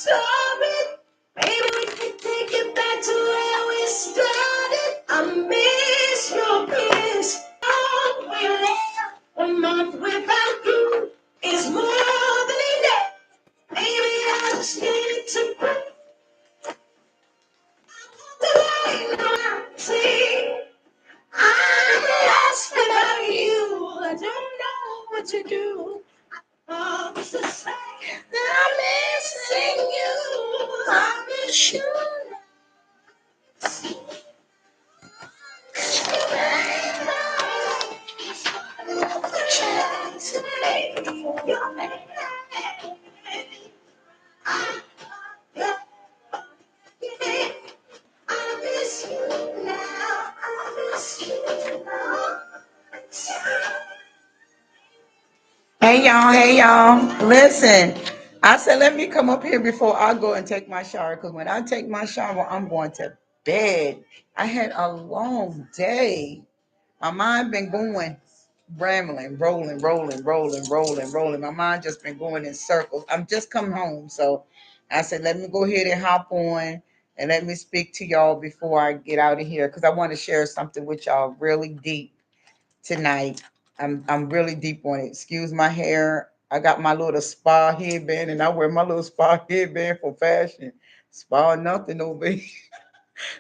sorry. Maybe we can take it back to where we started. I miss your kiss. Oh, we left a month without you is more than enough. Maybe I just need to break the line now. See, I'm lost without you. I don't know what to do. To say that I'm missing you. I miss you. I miss you now. I miss you now. Hey y'all. Listen, I said let me come up here before I go and take my shower because when I take my shower, I'm going to bed. I had a long day. My mind been going, rambling, rolling. My mind just been going in circles. I'm just come home, so I said let me go ahead and hop on and let me speak to y'all before I get out of here because I want to share something with y'all really deep tonight. I'm really deep on it. Excuse my hair. I got my little spa headband, and I wear my little spa headband for fashion. Spa nothing over here.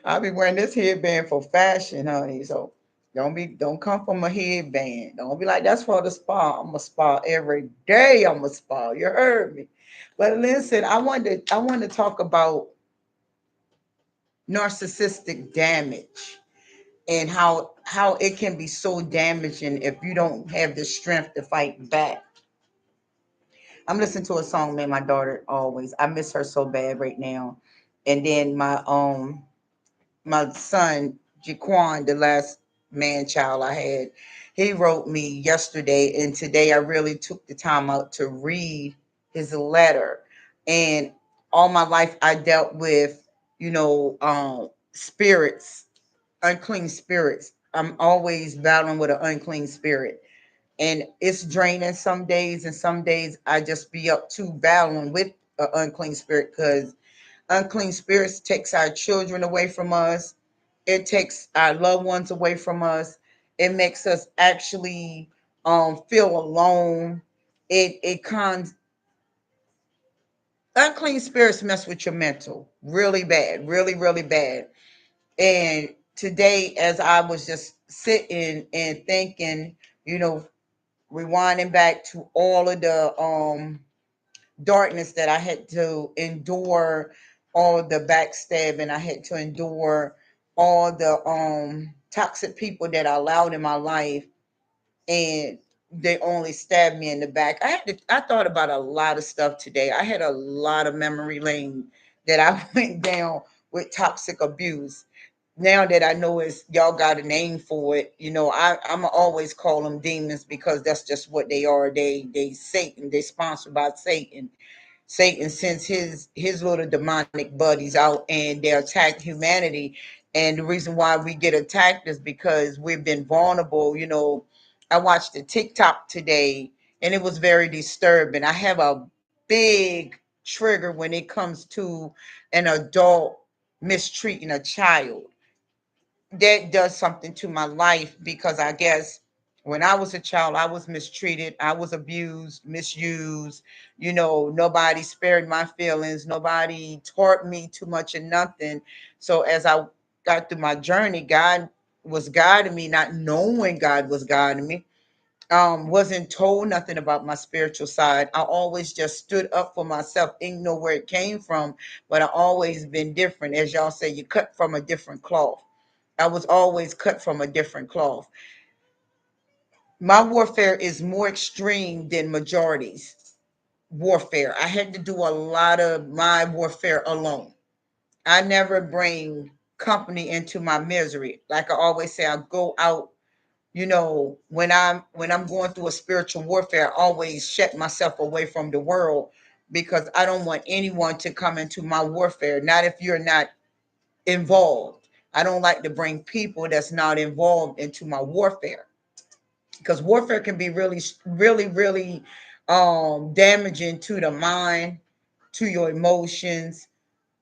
I be wearing this headband for fashion, honey. So don't come from a headband. Don't be like that's for the spa. I'm a spa every day. I'm a spa. You heard me. But listen, I want to talk about narcissistic damage and how it can be so damaging if you don't have the strength to fight back. I'm listening to a song, man. My daughter always. I miss her so bad right now. And then my son Jaquan, the last man child I had, he wrote me yesterday, and today I really took the time out to read his letter. And all my life I dealt with, spirits, unclean spirits. I'm always battling with an unclean spirit. And it's draining some days, and some days I just be up to battling with an unclean spirit because unclean spirits takes our children away from us. It takes our loved ones away from us. It makes us actually feel alone. It cons Unclean spirits mess with your mental really bad, really bad. And today, as I was just sitting and thinking, you know, rewinding back to all of the darkness that I had to endure, all the backstabbing I had to endure, all the toxic people that I allowed in my life, and they only stabbed me in the back. I thought about a lot of stuff today. I had a lot of memory lane that I went down with toxic abuse. Now that I know it's y'all got a name for it, I'm always call them demons because that's just what they are. They Satan. They sponsored by Satan. Satan sends his little demonic buddies out and they attack humanity. And the reason why we get attacked is because we've been vulnerable. I watched the TikTok today and it was very disturbing. I have a big trigger when it comes to an adult mistreating a child. That does something to my life because I guess when I was a child, I was mistreated, I was abused, misused. Nobody spared my feelings, nobody taught me too much of nothing. So as I got through my journey, God was guiding me, not knowing God was guiding me. Wasn't told nothing about my spiritual side. I always just stood up for myself, didn't know where it came from, but I always been different. As y'all say, you cut from a different cloth. I was always cut from a different cloth. My warfare is more extreme than majority's warfare. I had to do a lot of my warfare alone. I never bring company into my misery. Like I always say, I go out, when I'm going through a spiritual warfare, I always shut myself away from the world because I don't want anyone to come into my warfare. Not if you're not involved. I don't like to bring people that's not involved into my warfare because warfare can be really, really, really damaging to the mind, to your emotions,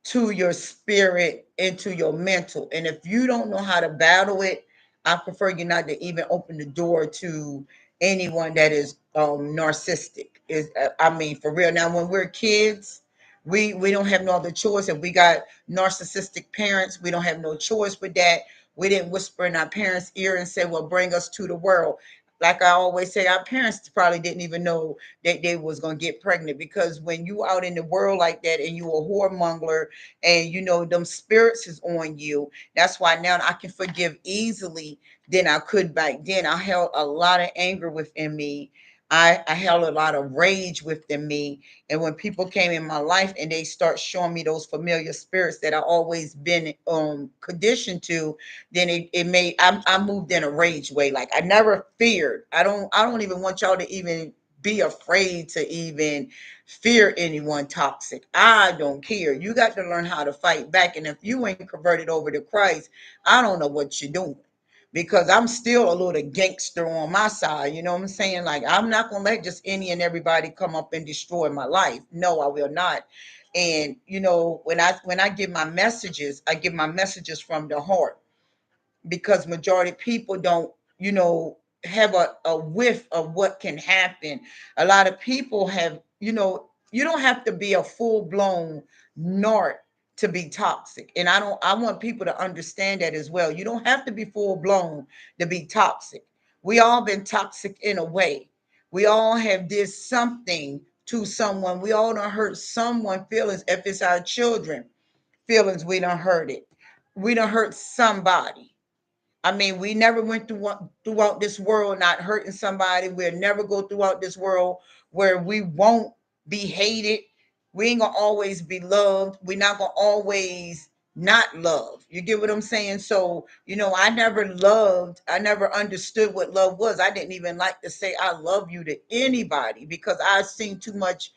to your spirit, and to your mental. And if you don't know how to battle it, I prefer you not to even open the door to anyone that is narcissistic. Is I mean, for real. Now, when we're kids, we don't have no other choice. If we got narcissistic parents, we don't have no choice with that. We didn't whisper in our parents' ear and say, "Well, bring us to the world." Like I always say, our parents probably didn't even know that they was gonna get pregnant, because when you out in the world like that and you a whoremonger, and you know them spirits is on you. That's why now I can forgive easily than I could back then. I held a lot of anger within me. I held a lot of rage within me. And when people came in my life and they start showing me those familiar spirits that I always been conditioned to, then it made I moved in a rage way. Like I never feared. I don't even want y'all to even be afraid to even fear anyone toxic. I don't care. You got to learn how to fight back. And if you ain't converted over to Christ, I don't know what you're doing. Because I'm still a little gangster on my side, you know what I'm saying? Like I'm not gonna let just any and everybody come up and destroy my life. No, I will not. And you know, when I give my messages, I give my messages from the heart, because majority of people don't, you know, have a whiff of what can happen. A lot of people have, you know, you don't have to be a full-blown narc to be toxic. And I want people to understand that as well. You don't have to be full-blown to be toxic. We all been toxic in a way. We all have did something to someone. We all done hurt someone feelings. If it's our children feelings, we done hurt it. We done hurt somebody. I mean, we never went throughout this world not hurting somebody. We'll never go throughout this world where we won't be hated. We ain't gonna always be loved. We're not gonna always not love. You get what I'm saying? So, you know, I never understood what love was. I didn't even like to say I love you to anybody, because I've seen too much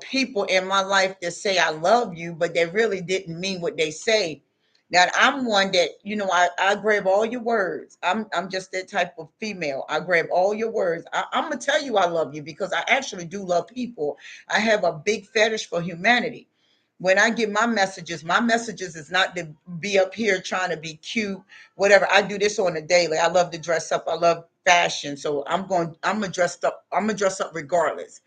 people in my life that say I love you, but they really didn't mean what they say. Now I'm one that, you know, I grab all your words. I'm just that type of female. I grab all your words. I'm gonna tell you I love you, because I actually do love people. I have a big fetish for humanity. When I give my messages is not to be up here trying to be cute, whatever. I do this on a daily. I love to dress up. I love fashion. So I'm gonna dress up regardless.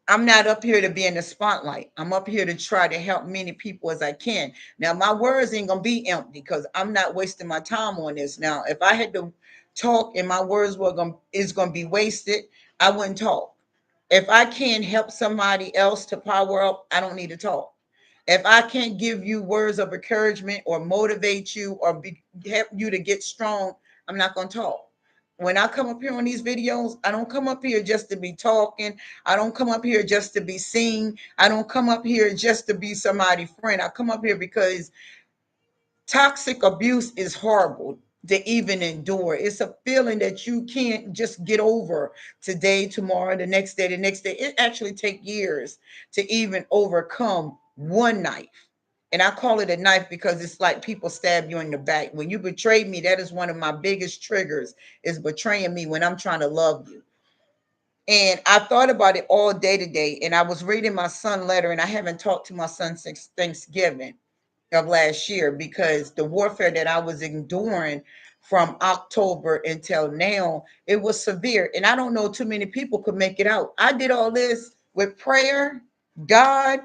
I'm not up here to be in the spotlight. I'm up here to try to help many people as I can. Now, my words ain't gonna be empty, because I'm not wasting my time on this. Now, if I had to talk and my words were gonna be wasted, I wouldn't talk. If I can't help somebody else to power up, I don't need to talk. If I can't give you words of encouragement or motivate you or help you to get strong, I'm not going to talk. When I come up here on these videos, I don't come up here just to be talking. I don't come up here just to be seen. I don't come up here just to be somebody's friend. I come up here because toxic abuse is horrible to even endure. It's a feeling that you can't just get over today, tomorrow, the next day, the next day. It actually takes years to even overcome one knife. And I call it a knife because it's like people stab you in the back. When you betray me, that is one of my biggest triggers, is betraying me when I'm trying to love you. And I thought about it all day today. And I was reading my son letter, and I haven't talked to my son since Thanksgiving of last year, because the warfare that I was enduring from October until now, it was severe. And I don't know too many people could make it out. I did all this with prayer, God,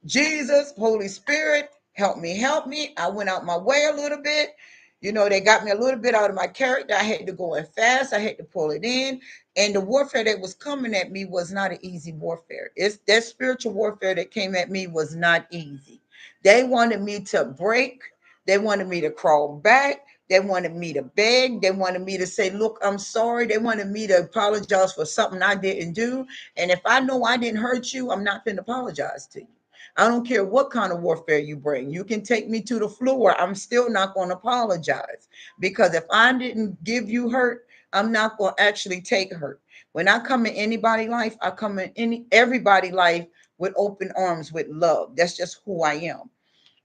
Jesus, Holy Spirit, help me, help me. I went out my way a little bit. You know, they got me a little bit out of my character. I had to go in fast. I had to pull it in. And the warfare that was coming at me was not an easy warfare. It's that spiritual warfare that came at me was not easy. They wanted me to break. They wanted me to crawl back. They wanted me to beg. They wanted me to say, look, I'm sorry. They wanted me to apologize for something I didn't do. And if I know I didn't hurt you, I'm not going to apologize to you. I don't care what kind of warfare you bring. You can take me to the floor. I'm still not going to apologize, because if I didn't give you hurt, I'm not going to actually take hurt. When I come in anybody's life, I come in everybody's life with open arms, with love. That's just who I am.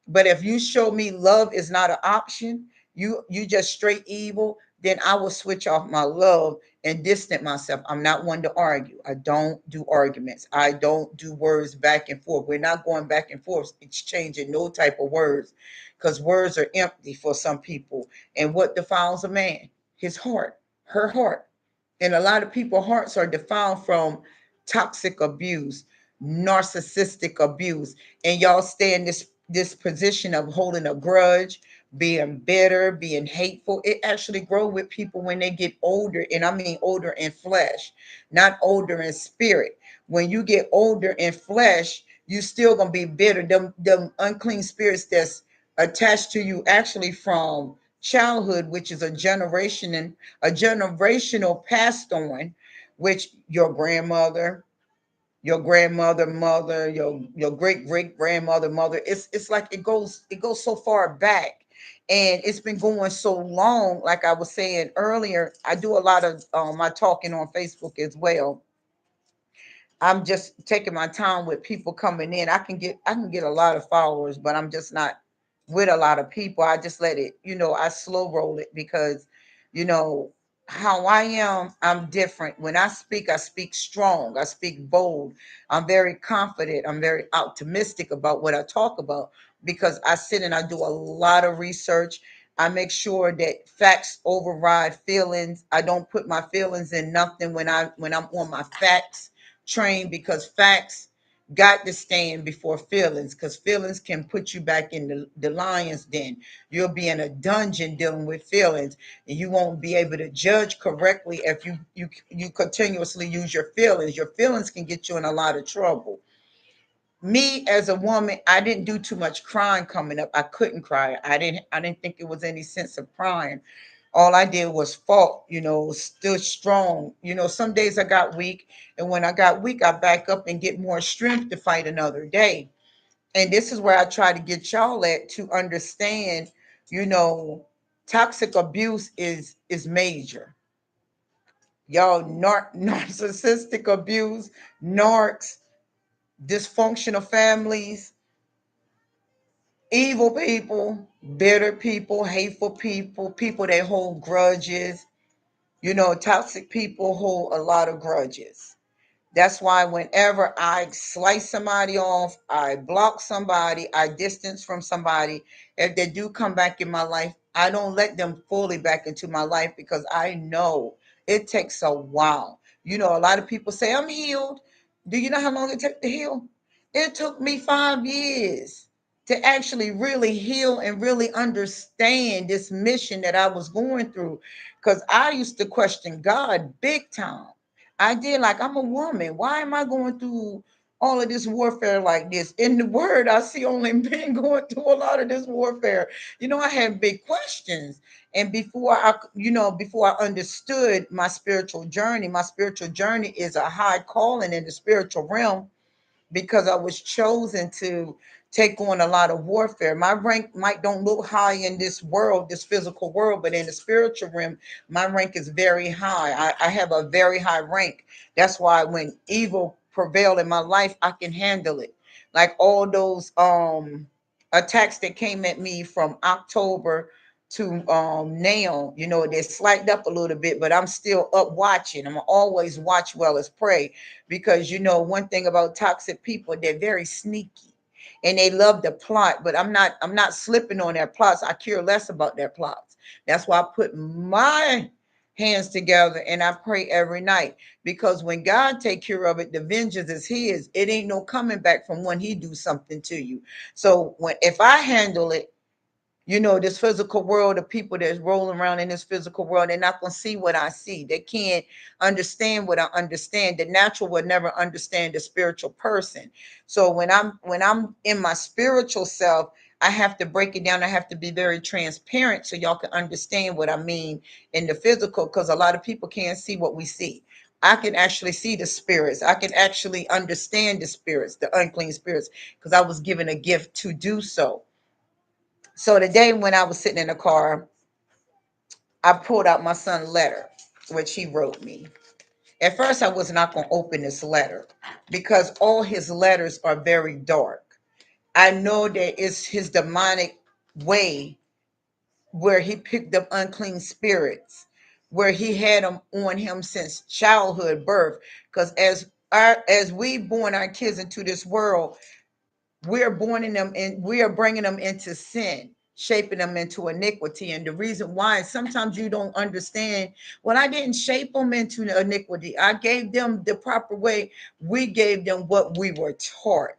But if you show me love is not an option, you just straight evil, then I will switch off my love and distant myself. I'm not one to argue. I don't do arguments. I don't do words back and forth. We're not going back and forth exchanging no type of words, because words are empty for some people. And what defiles a man? His heart, her heart. And a lot of people's hearts are defiled from toxic abuse, narcissistic abuse, and y'all stay in this position of holding a grudge, being bitter, being hateful. It actually grow with people when they get older, and I mean older in flesh, not older in spirit. When you get older in flesh, you still gonna be bitter. Them unclean spirits that's attached to you actually from childhood, which is a generational passed on, which your grandmother, mother, your great great grandmother, mother. It's like it goes so far back, and it's been going so long. Like I was saying earlier, I do a lot of my talking on Facebook as well. I'm just taking my time with people coming in. I can get a lot of followers, but I'm just not with a lot of people. I just let it, I slow roll it because, you know, how I am, I'm different. When I speak strong. I speak bold. I'm very confident. I'm very optimistic about what I talk about because I sit and I do a lot of research. I make sure that facts override feelings. I don't put my feelings in nothing when I'm on my facts train, because facts got to stand before feelings, because feelings can put you back in the lion's den. You'll be in a dungeon dealing with feelings, and you won't be able to judge correctly if you continuously use your feelings. Your feelings can get you in a lot of trouble. Me as a woman, I didn't do too much crying coming up. I couldn't cry. I didn't think it was any sense of crying. All I did was fought, stood strong. Some days I got weak, and when I got weak, I back up and get more strength to fight another day. And this is where I try to get y'all at to understand, you know, toxic abuse is major. Y'all, narcissistic abuse, narcs, dysfunctional families, evil people, bitter people, hateful people, people that hold grudges. Toxic people hold a lot of grudges. That's why whenever I slice somebody off, I block somebody, I distance from somebody, if they do come back in my life, I don't let them fully back into my life because I know it takes a while. A lot of people say, I'm healed. Do you know how long it took to heal? It took me 5 years to actually really heal and really understand this mission that I was going through, because I used to question God big time. I did. Like, I'm a woman. Why am I going through all of this warfare like this? In the word, I see only men going through a lot of this warfare. I had big questions. And before I understood my spiritual journey is a high calling in the spiritual realm, because I was chosen to take on a lot of warfare. My rank might don't look high in this world, this physical world, but in the spiritual realm, my rank is very high. I have a very high rank. That's why when evil prevail in my life, I can handle it. Like all those attacks that came at me from October to now, they slacked up a little bit, but I'm still up watching. I'm always watch well as pray, because one thing about toxic people, they're very sneaky and they love to plot, but I'm not slipping on their plots. I care less about their plots. That's why I put my hands together and I pray every night, because when God take care of it, the vengeance is his. It ain't no coming back from when he do something to you. So if I handle it, this physical world, the people that's rolling around in this physical world, they're not going to see what I see. They can't understand what I understand. The natural will never understand the spiritual person. So when I'm in my spiritual self, I have to break it down. I have to be very transparent so y'all can understand what I mean in the physical, because a lot of people can't see what we see. I can actually see the spirits. I can actually understand the spirits, the unclean spirits, because I was given a gift to do so. So the day when I was sitting in the car, I pulled out my son's letter, which he wrote me. At first, I was not going to open this letter because all his letters are very dark. I know that it's his demonic way where he picked up unclean spirits, where he had them on him since childhood birth. Because as we born our kids into this world, we're born in them and we are bringing them into sin, shaping them into iniquity. And the reason why is sometimes you don't understand, well, I didn't shape them into iniquity, I gave them the proper way. We gave them what we were taught.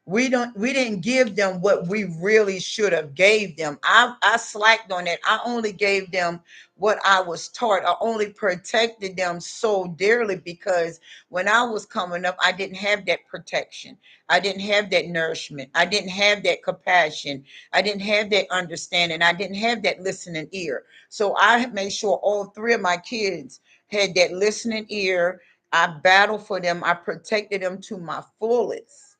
We didn't give them what we really should have gave them. I slacked on it. I only gave them what I was taught. I only protected them so dearly because when I was coming up, I didn't have that protection. I didn't have that nourishment. I didn't have that compassion. I didn't have that understanding. I didn't have that listening ear. So I made sure all three of my kids had that listening ear. I battled for them. I protected them to my fullest,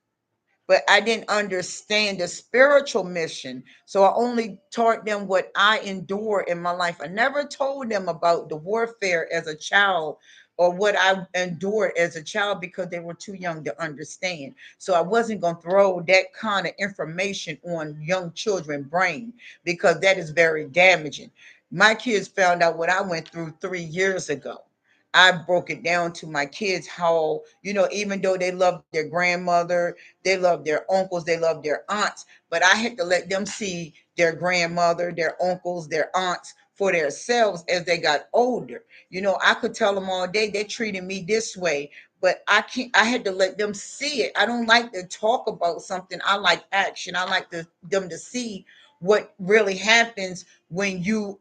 but I didn't understand the spiritual mission. So I only taught them what I endured in my life. I never told them about the warfare as a child or what I endured as a child because they were too young to understand. So I wasn't going to throw that kind of information on young children's brain because that is very damaging. My kids found out what I went through 3 years ago. I broke it down to my kids how, even though they love their grandmother, they love their uncles, they love their aunts, but I had to let them see their grandmother, their uncles, their aunts for themselves as they got older. I could tell them all day they treated me this way, but I had to let them see it. I don't like to talk about something. I like action. I like them to see what really happens when you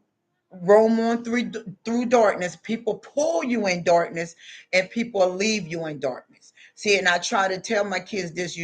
roam on through darkness. People pull you in darkness, and people leave you in darkness. See, and I try to tell my kids this,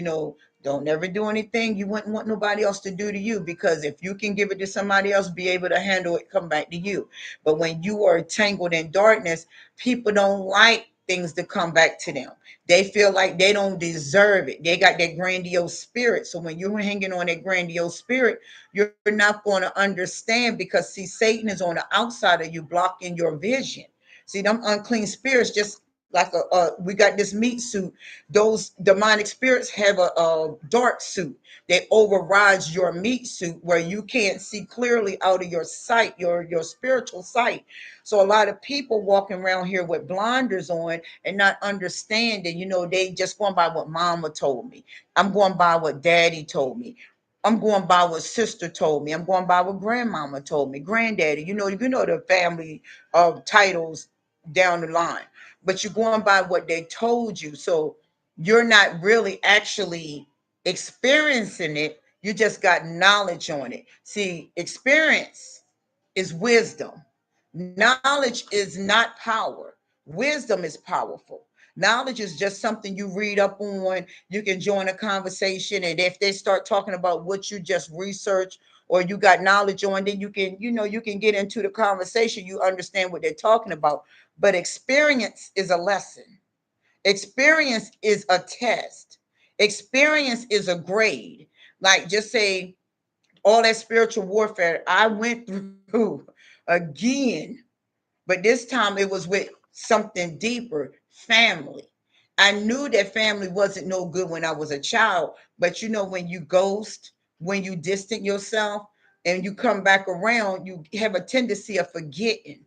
don't ever do anything you wouldn't want nobody else to do to you, because if you can give it to somebody else, be able to handle it, come back to you. But when you are tangled in darkness, people don't like things to come back to them. They feel like they don't deserve it. They got that grandiose spirit. So when you're hanging on that grandiose spirit, you're not going to understand, because see, Satan is on the outside of you, blocking your vision. See, them unclean spirits, just like we got this meat suit. Those demonic spirits have a dark suit that overrides your meat suit, where you can't see clearly out of your sight, your spiritual sight. So a lot of people walking around here with blinders on and not understanding. They just going by what mama told me. I'm going by what daddy told me. I'm going by what sister told me. I'm going by what grandmama told me, granddaddy. The family titles down the line, but you're going by what they told you. So you're not really actually experiencing it. You just got knowledge on it. See, experience is wisdom. Knowledge is not power. Wisdom is powerful. Knowledge is just something you read up on. You can join a conversation, and if they start talking about what you just researched or you got knowledge on, then you can get into the conversation. You understand what they're talking about. But experience is a lesson. Experience is a test. Experience is a grade. Like, just say all that spiritual warfare I went through again, but this time it was with something deeper, family. I knew that family wasn't no good when I was a child, but when you ghost, when you distant yourself and you come back around, you have a tendency of forgetting.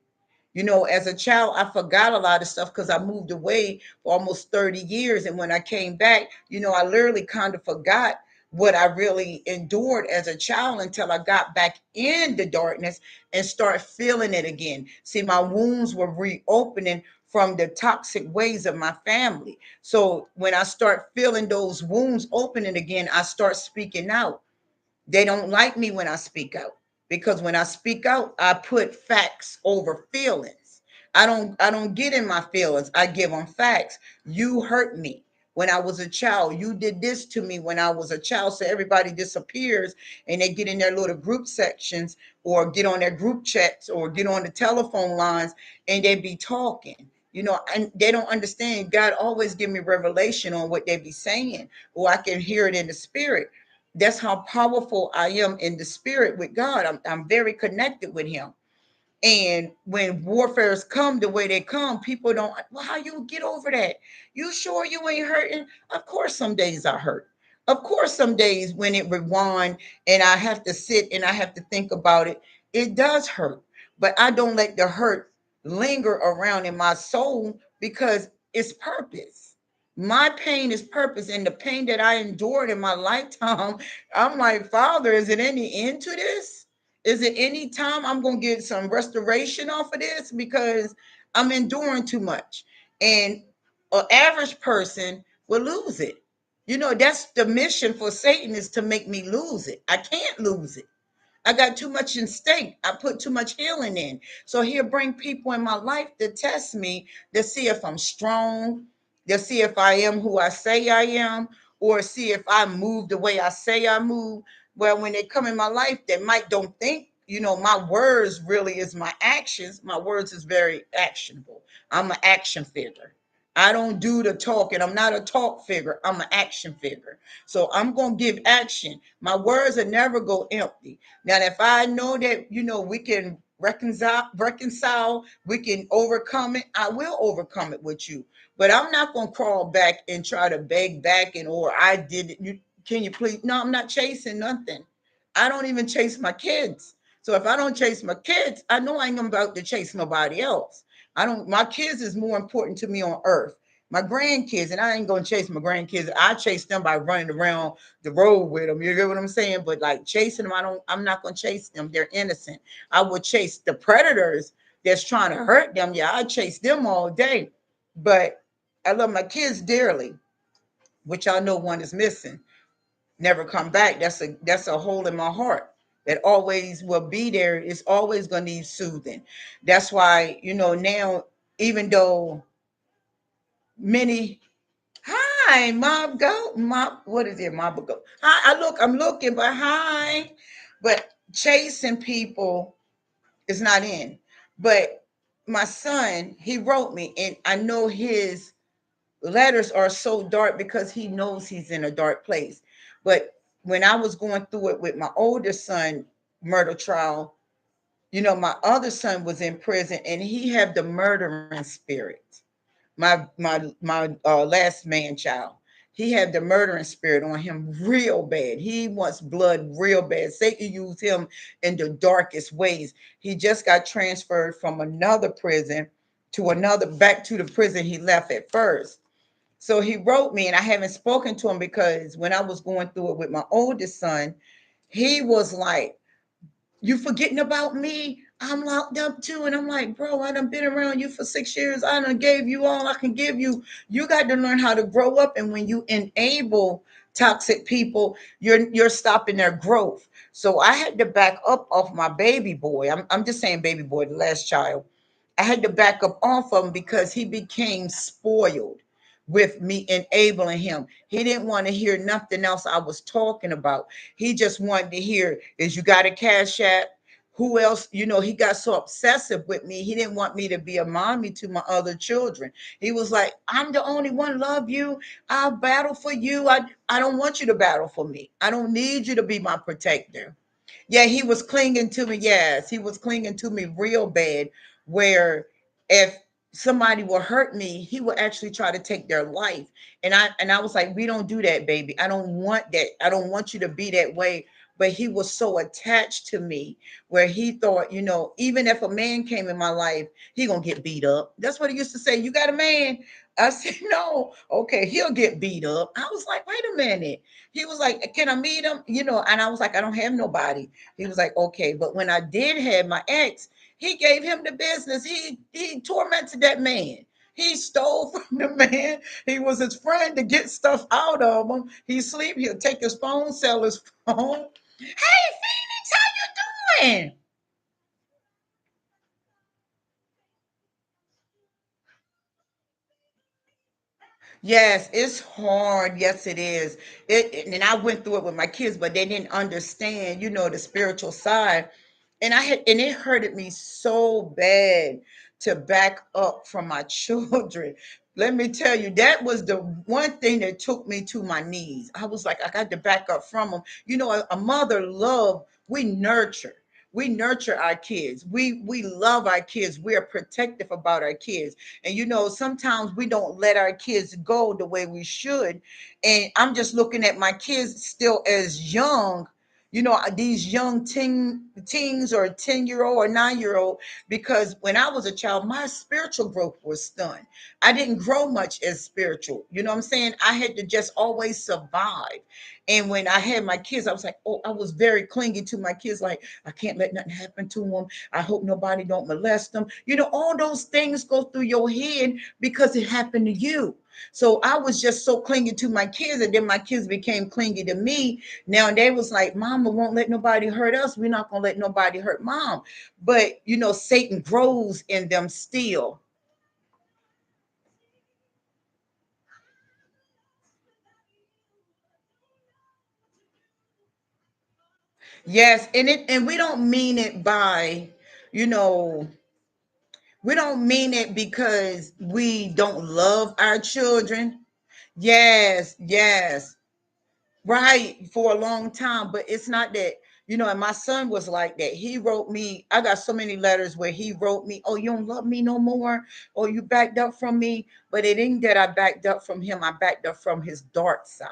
As a child, I forgot a lot of stuff because I moved away for almost 30 years. And when I came back, I literally kind of forgot what I really endured as a child until I got back in the darkness and start feeling it again. See, my wounds were reopening from the toxic ways of my family. So when I start feeling those wounds opening again, I start speaking out. They don't like me when I speak out, because when I speak out, I put facts over feelings. I don't get in my feelings. I give them facts. You hurt me when I was a child. You did this to me when I was a child. So everybody disappears and they get in their little group sections or get on their group chats or get on the telephone lines and they be talking. And they don't understand. God always give me revelation on what they be saying, or I can hear it in the spirit. That's how powerful I am in the spirit with God. I'm very connected with him. And when warfares come the way they come, people don't, well, how you get over that? You sure you ain't hurting? Of course, some days I hurt. Of course, some days when it rewind and I have to sit and I have to think about it, it does hurt. But I don't let the hurt linger around in my soul because it's purpose. My pain is purpose, and the pain that I endured in my lifetime, I'm like, Father, is it any end to this? Is it any time I'm going to get some restoration off of this? Because I'm enduring too much. And an average person will lose it. That's the mission for Satan, is to make me lose it. I can't lose it. I got too much in stake. I put too much healing in. So he'll bring people in my life to test me, to see if I'm strong, to see if I am who I say I am, or see if I move the way I say I move. Well, when they come in my life, they might don't think, my words really is my actions. My words is very actionable. I'm an action figure. I don't do the talking. I'm not a talk figure. I'm an action figure. So I'm going to give action. My words will never go empty. Now, if I know that, we can reconcile, we can overcome it, I will overcome it with you. But I'm not going to crawl back and try to beg back or I did it. Can you please? No, I'm not chasing nothing. I don't even chase my kids. So if I don't chase my kids, I know I ain't about to chase nobody else. My kids is more important to me on earth. My grandkids, and I ain't gonna chase my grandkids. I chase them by running around the road with them. You get what I'm saying? But like chasing them, I'm not gonna chase them. They're innocent. I would chase the predators that's trying to hurt them. Yeah, I chase them all day. But I love my kids dearly, which I know one is missing. Never come back. That's a hole in my heart that always will be there. It's always gonna need soothing. That's why, now, even though many. Hi, Mob Go. Mob, what is it, Mob Go? Hi, I'm looking, but hi. But chasing people is not in. But my son, he wrote me, and I know his letters are so dark because he knows he's in a dark place. But when I was going through it with my older son murder trial, my other son was in prison and he had the murdering spirit. My last man child, he had the murdering spirit on him real bad. He wants blood real bad. Satan used him in the darkest ways. He just got transferred from another prison to another, back to the prison he left at first. So he wrote me, and I haven't spoken to him because when I was going through it with my oldest son, he was like, you forgetting about me? I'm locked up too. And I'm like, bro, I done been around you for 6 years. I done gave you all I can give you. You got to learn how to grow up. And when you enable toxic people, you're stopping their growth. So I had to back up off my baby boy. I'm just saying baby boy, the last child. I had to back up off of him because he became spoiled with me enabling him. He didn't want to hear nothing else I was talking about. He just wanted to hear, is you got a cash app? Who else? He got so obsessive with me. He didn't want me to be a mommy to my other children. He was like, I'm the only one love you. I'll battle for you. I don't want you to battle for me. I don't need you to be my protector. Yeah, he was clinging to me. Yes, he was clinging to me real bad. Where if somebody will hurt me, he will actually try to take their life. And I was like, we don't do that, baby. I don't want that. I don't want you to be that way. But he was so attached to me where he thought, even if a man came in my life, he gonna get beat up. That's what he used to say. You got a man? I said, no. Okay, he'll get beat up. I was like, wait a minute. He was like, can I meet him? And I was like, I don't have nobody. He was like, okay. But when I did have my ex, he gave him the business. He tormented that man. He stole from the man. He was his friend to get stuff out of him. He sleep. He'll take his phone, sell his phone. Hey, Phoenix, how you doing? Yes, it's hard. Yes, it is. And I went through it with my kids, but they didn't understand, the spiritual side. And it hurted me so bad to back up from my children. Let me tell you, that was the one thing that took me to my knees. I was like, I got to back up from them. A mother love, we nurture. We nurture our kids. We love our kids. We are protective about our kids. And sometimes we don't let our kids go the way we should. And I'm just looking at my kids still as young, these young teens or 10-year-old or 9-year-old, because when I was a child, my spiritual growth was stunned. I didn't grow much as spiritual. You know what I'm saying? I had to just always survive. And when I had my kids, I was like, oh, I was very clingy to my kids. Like, I can't let nothing happen to them. I hope nobody don't molest them. All those things go through your head because it happened to you. So I was just so clingy to my kids, and then my kids became clingy to me. Now they was like, Mama won't let nobody hurt us. We're not gonna let nobody hurt Mom. But Satan grows in them still. Yes, and we don't mean it by, you know, we don't mean it because we don't love our children. Yes, yes. Right, for a long time, but it's not that. And my son was like that. He wrote me, I got so many letters where he wrote me, oh, you don't love me no more, or you backed up from me. But it ain't that I backed up from him. I backed up from his dark side,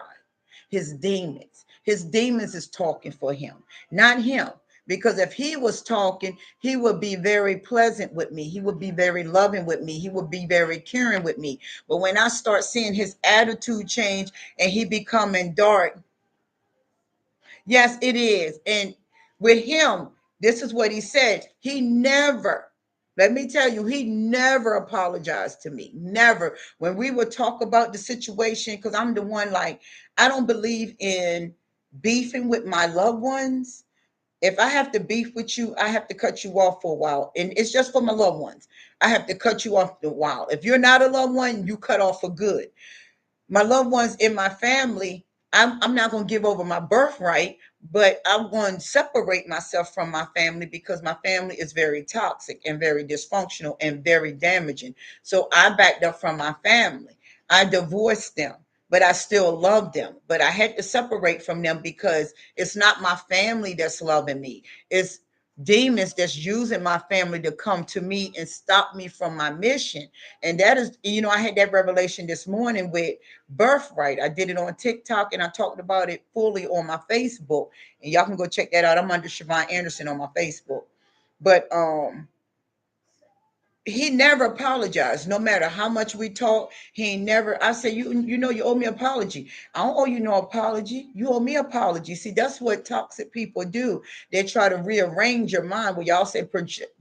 his demons. His demons is talking for him, not him. Because if he was talking, he would be very pleasant with me. He would be very loving with me. He would be very caring with me. But when I start seeing his attitude change and he becoming dark, yes, it is. And with him, this is what he said. He never, let me tell you, he never apologized to me. Never. When we would talk about the situation, because I'm the one, like, I don't believe in beefing with my loved ones. If I have to beef with you, I have to cut you off for a while. And it's just for my loved ones. I have to cut you off for a while. If you're not a loved one, you cut off for good. My loved ones in my family, I'm not going to give over my birthright, but I'm going to separate myself from my family because my family is very toxic and very dysfunctional and very damaging. So I backed up from my family. I divorced them, but I still love them. But I had to separate from them because it's not my family that's loving me. It's demons that's using my family to come to me and stop me from my mission. And that is, I had that revelation this morning with birthright. I did it on TikTok and I talked about it fully on my Facebook. And y'all can go check that out. I'm under Siobhan Anderson on my Facebook. But he never apologized. No matter how much we talk, he never. I said, you owe me an apology. I don't owe you no apology. You owe me an apology. See, that's what toxic people do. They try to rearrange your mind. Where y'all say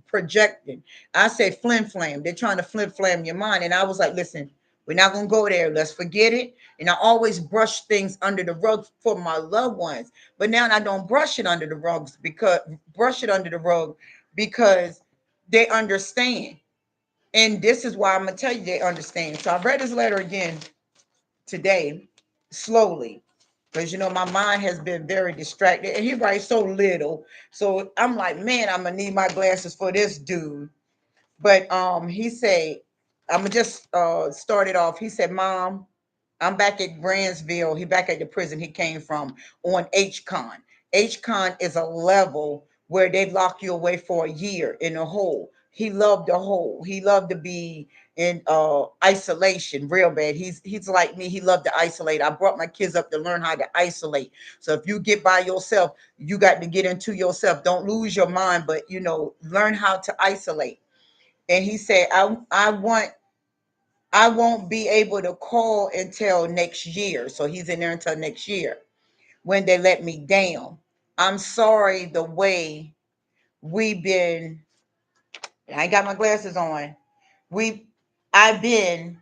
projecting. I say flim flam. They're trying to flim flam your mind. And I was like, listen, we're not gonna go there. Let's forget it. And I always brush things under the rug for my loved ones. But now I don't brush it under the rug because they understand. And this is why I'm gonna tell you they understand. So I read his letter again today, slowly, because my mind has been very distracted. And he writes so little. So I'm like, man, I'm gonna need my glasses for this dude. But he said, I'm gonna just start it off. He said, Mom, I'm back at Grantsville. He back at the prison he came from on HCON. HCON is a level where they lock you away for a year in a hole. He loved the hole. He loved to be in isolation real bad. He's like me. He loved to isolate. I brought my kids up to learn how to isolate. So if you get by yourself, you got to get into yourself. Don't lose your mind, but learn how to isolate. And he said, I won't be able to call until next year. So he's in there until next year when they let me down. I'm sorry the way we've been. I ain't got my glasses on. We, I've been.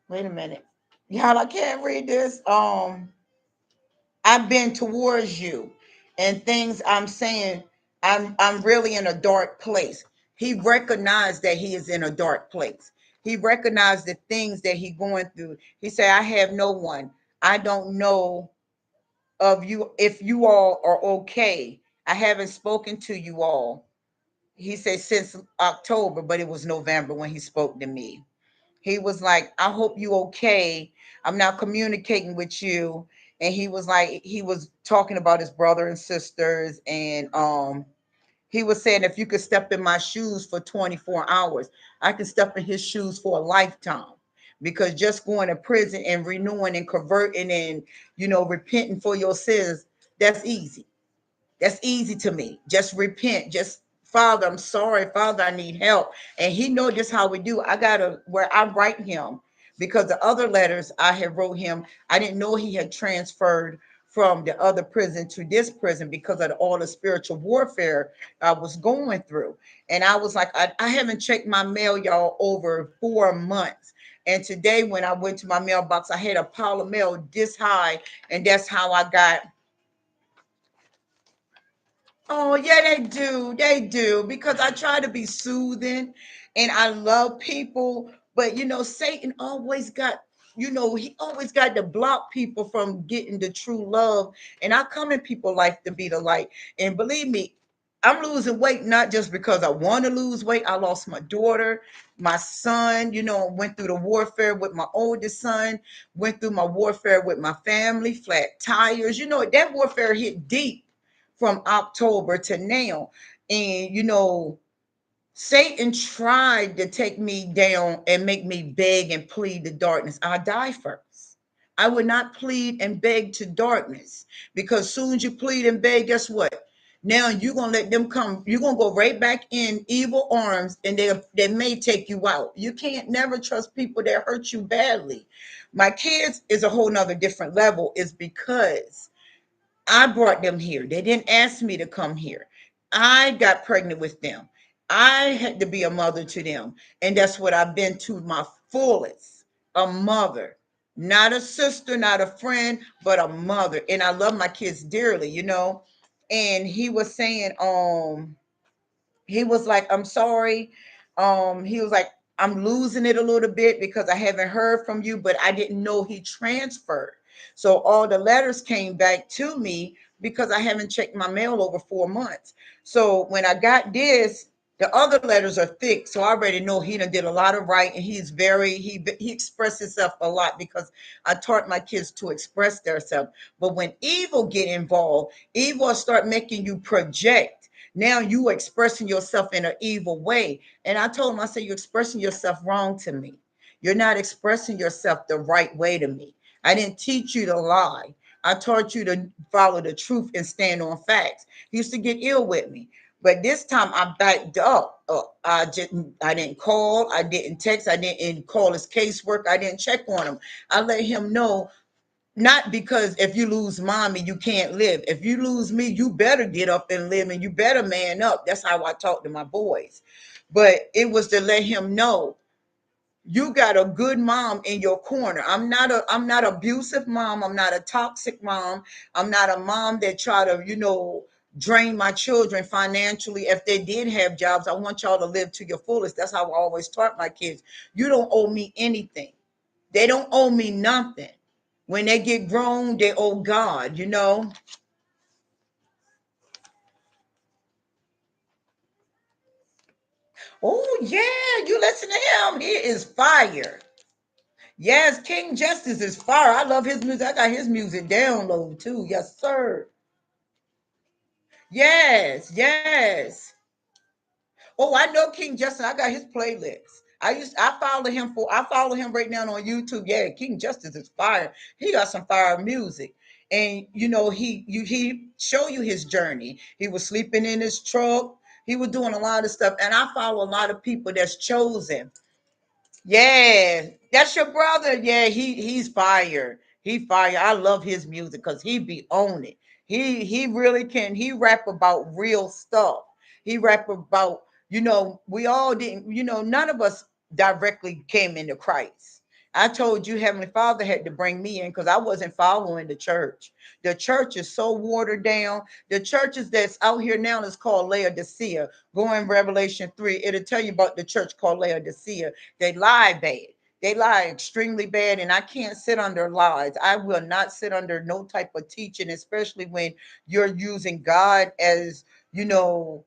Wait a minute, y'all. I can't read this. I've been towards you, and things I'm saying. I'm really in a dark place. He recognized that he is in a dark place. He recognized the things that he going through. He said, I have no one. I don't know of you if you all are okay. I haven't spoken to you all. He said since October, but it was November when he spoke to me. He was like, I hope you okay. I'm not communicating with you. And he was like, he was talking about his brother and sisters. And he was saying, if you could step in my shoes for 24 hours, I can step in his shoes for a lifetime. Because just going to prison and renewing and converting and, repenting for your sins, That's easy. That's easy to me. Just repent. Just, Father, I'm sorry. Father, I need help. And he know just how we do. I gotta where I write him, because the other letters I had wrote him, I didn't know he had transferred from the other prison to this prison because of all the spiritual warfare I was going through. And I was like, I haven't checked my mail, y'all, over 4 months. And today, when I went to my mailbox, I had a pile of mail this high, and that's how I got. Oh, yeah, they do. They do. Because I try to be soothing and I love people. But, Satan always got, he always got to block people from getting the true love. And I come in people's life to be the light. And believe me, I'm losing weight not just because I want to lose weight. I lost my daughter, my son, went through the warfare with my oldest son, went through my warfare with my family, flat tires. That warfare hit deep from October to now. And, Satan tried to take me down and make me beg and plead to darkness. I die first. I would not plead and beg to darkness, because soon as you plead and beg, guess what? Now you're gonna let them come. You're gonna go right back in evil arms, and they may take you out. You can't never trust people that hurt you badly. My kids is a whole nother different level. Is because I brought them here. They didn't ask me to come here. I got pregnant with them. I had to be a mother to them. And that's what I've been to my fullest, a mother. Not a sister, not a friend, but a mother. And I love my kids dearly. And he was saying, he was like, I'm sorry. He was like, I'm losing it a little bit because I haven't heard from you, but I didn't know he transferred. So all the letters came back to me because I haven't checked my mail over 4 months. So when I got this, the other letters are thick, so I already know he done did a lot of writing. He expressed himself a lot because I taught my kids to express themselves. But when evil get involved, evil will start making you project. Now you expressing yourself in an evil way. And I told him, I said, you're expressing yourself wrong to me. You're not expressing yourself the right way to me. I didn't teach you to lie. I taught you to follow the truth and stand on facts. He used to get ill with me. But this time I backed up. I didn't call. I didn't text. I didn't call his casework. I didn't check on him. I let him know, not because if you lose mommy, you can't live. If you lose me, you better get up and live, and you better man up. That's how I talk to my boys. But it was to let him know, you got a good mom in your corner. I'm not abusive mom. I'm not a toxic mom. I'm not a mom that try to, drain my children financially. If they did have jobs, I want y'all to live to your fullest. That's how I always taught my kids. You don't owe me anything. They don't owe me nothing. When they get grown, they owe God. Oh, yeah, you listen to him. He is fire. Yes, King Justice is fire. I love his music. I got his music download too. Yes, sir. Yes, yes. Oh, I know King Justice. I got his playlist. I follow him right now on YouTube. Yeah, King Justice is fire. He got some fire music. And he show you his journey. He was sleeping in his truck. He was doing a lot of stuff. And I follow a lot of people that's chosen. Yeah, that's your brother. Yeah, he's fire. He fire. I love his music because he be on it. He really can. He rap about real stuff. He rap about, we all didn't, none of us directly came into Christ. I told you Heavenly Father had to bring me in because I wasn't following the church. The church is so watered down. The churches that's out here now is called Laodicea. Go in Revelation 3. It'll tell you about the church called Laodicea. They lie bad. They lie extremely bad, and I can't sit under lies. I will not sit under no type of teaching, especially when you're using God as, you know,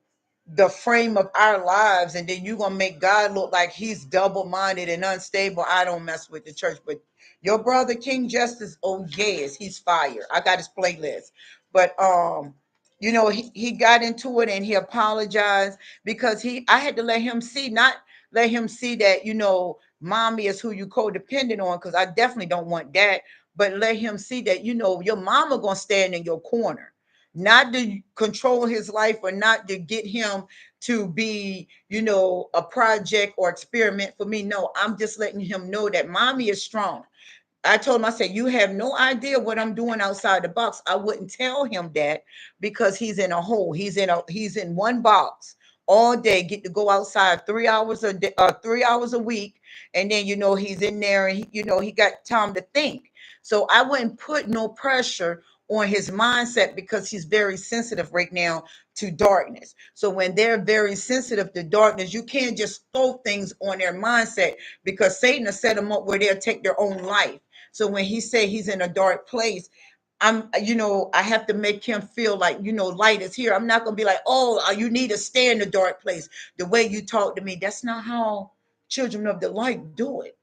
the frame of our lives, and then you're gonna make God look like he's double-minded and unstable. I don't mess with the church. But your brother King Justice, oh yes, he's fire. I got his playlist. But he got into it and he apologized because I had to let him see, not let him see that, mommy is who you codependent on, because I definitely don't want that. But let him see that, your mama gonna stand in your corner. not to control his life or not to get him to be, a project or experiment for me. No, I'm just letting him know that mommy is strong. I told him, I said, you have no idea what I'm doing outside the box. I wouldn't tell him that because he's in a hole. He's in one box all day, get to go outside 3 hours a day, 3 hours a week. And then, he's in there and he got time to think. So I wouldn't put no pressure on his mindset because he's very sensitive right now to darkness. So when they're very sensitive to darkness, you can't just throw things on their mindset because Satan has set them up where they'll take their own life. So when he say he's in a dark place, I have to make him feel like, light is here. I'm not going to be like, oh, you need to stay in the dark place. The way you talk to me, that's not how children of the light do it.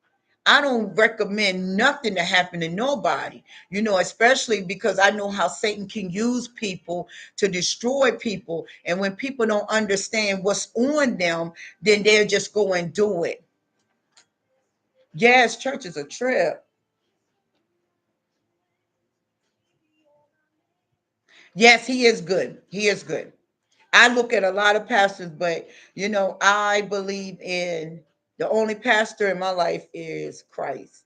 I don't recommend nothing to happen to nobody, especially because I know how Satan can use people to destroy people. And when people don't understand what's on them, then they'll just go and do it. Yes, church is a trip. Yes, he is good. He is good. I look at a lot of pastors, but I believe in the only pastor in my life is Christ.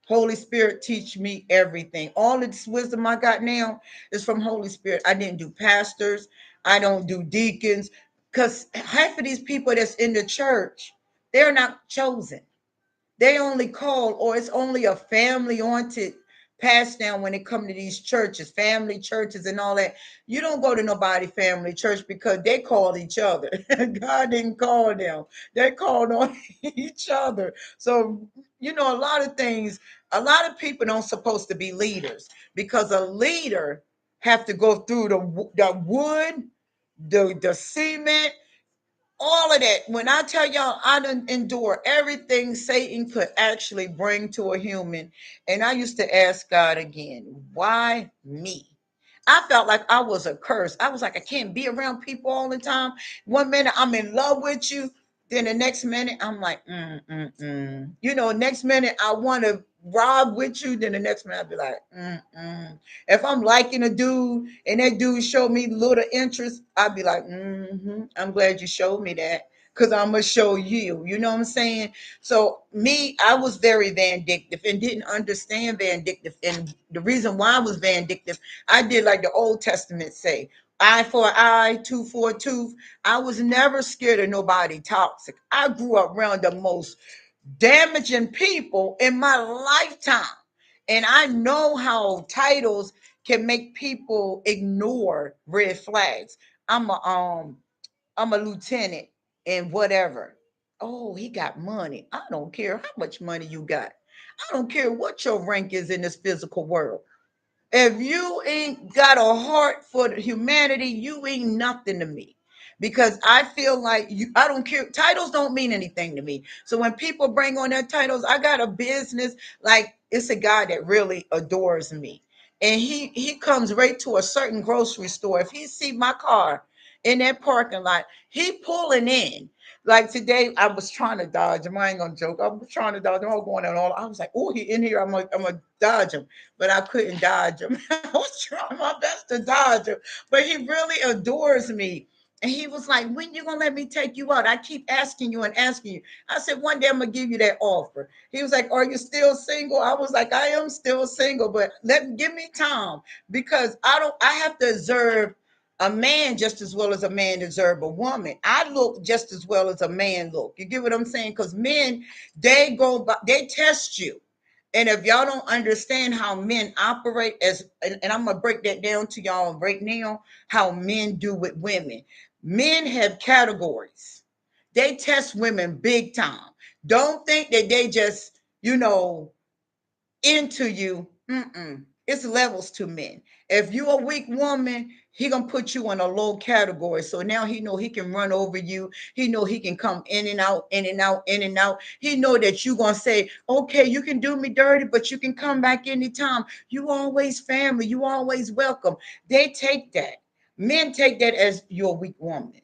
Holy Spirit teach me everything. All of this wisdom I got now is from Holy Spirit. I didn't do pastors. I don't do deacons because half of these people that's in the church, they're not chosen. They only call, or it's only a family oriented pass down when it come to these churches, family churches and all that. You don't go to nobody family church because they called each other. God didn't call them. They called on each other. So, a lot of things, a lot of people don't supposed to be leaders because a leader have to go through the wood, the cement, all of that. When I tell y'all, I done endure everything Satan could actually bring to a human. And I used to ask God again, why me? I felt like I was a curse. I was like, I can't be around people all the time. One minute I'm in love with you. Then the next minute I'm like, next minute I want to rob with you. Then the next minute I'll be like, If I'm liking a dude and that dude showed me little interest, I'd be like, I'm glad you showed me that because I'm gonna show you. You know what I'm saying? So me, I was very vindictive and didn't understand vindictive. And the reason why I was vindictive, I did like the Old Testament say, eye for an eye, tooth for a tooth. I was never scared of nobody toxic. I grew up around the most damaging people in my lifetime. And I know how titles can make people ignore red flags. I'm a um I'm a lieutenant and whatever. Oh, he got money. I don't care how much money you got. I don't care what your rank is in this physical world. If you ain't got a heart for the humanity, you ain't nothing to me. Because I feel like I don't care. Titles don't mean anything to me. So when people bring on their titles, I got a business. Like it's a guy that really adores me. And he comes right to a certain grocery store. If he see my car in that parking lot, he pulling in. Like today, I was trying to dodge him. I ain't gonna joke. I was trying to dodge him. I was going on all. I was like, "Oh, he in here. I'm gonna dodge him," but I couldn't dodge him. I was trying my best to dodge him, but he really adores me. And he was like, when you gonna let me take you out? I keep asking you and asking you. I said, one day I'm gonna give you that offer. He was like, are you still single? I was like, I am still single, but give me time because I have to observe a man just as well as a man deserve a woman. I look just as well as a man look. You get what I'm saying? Because men, they test you. And if y'all don't understand how men operate and I'm gonna break that down to y'all right now, how men do with women. Men have categories. They test women big time. Don't think that they just, into you. It's levels to men. If you're a weak woman, he gonna put you in a low category. So now he know he can run over you. He know he can come in and out, in and out, in and out. He know that you gonna say, okay, you can do me dirty, but you can come back anytime. You always family. You always welcome. They take that. Men take that as you're a weak woman.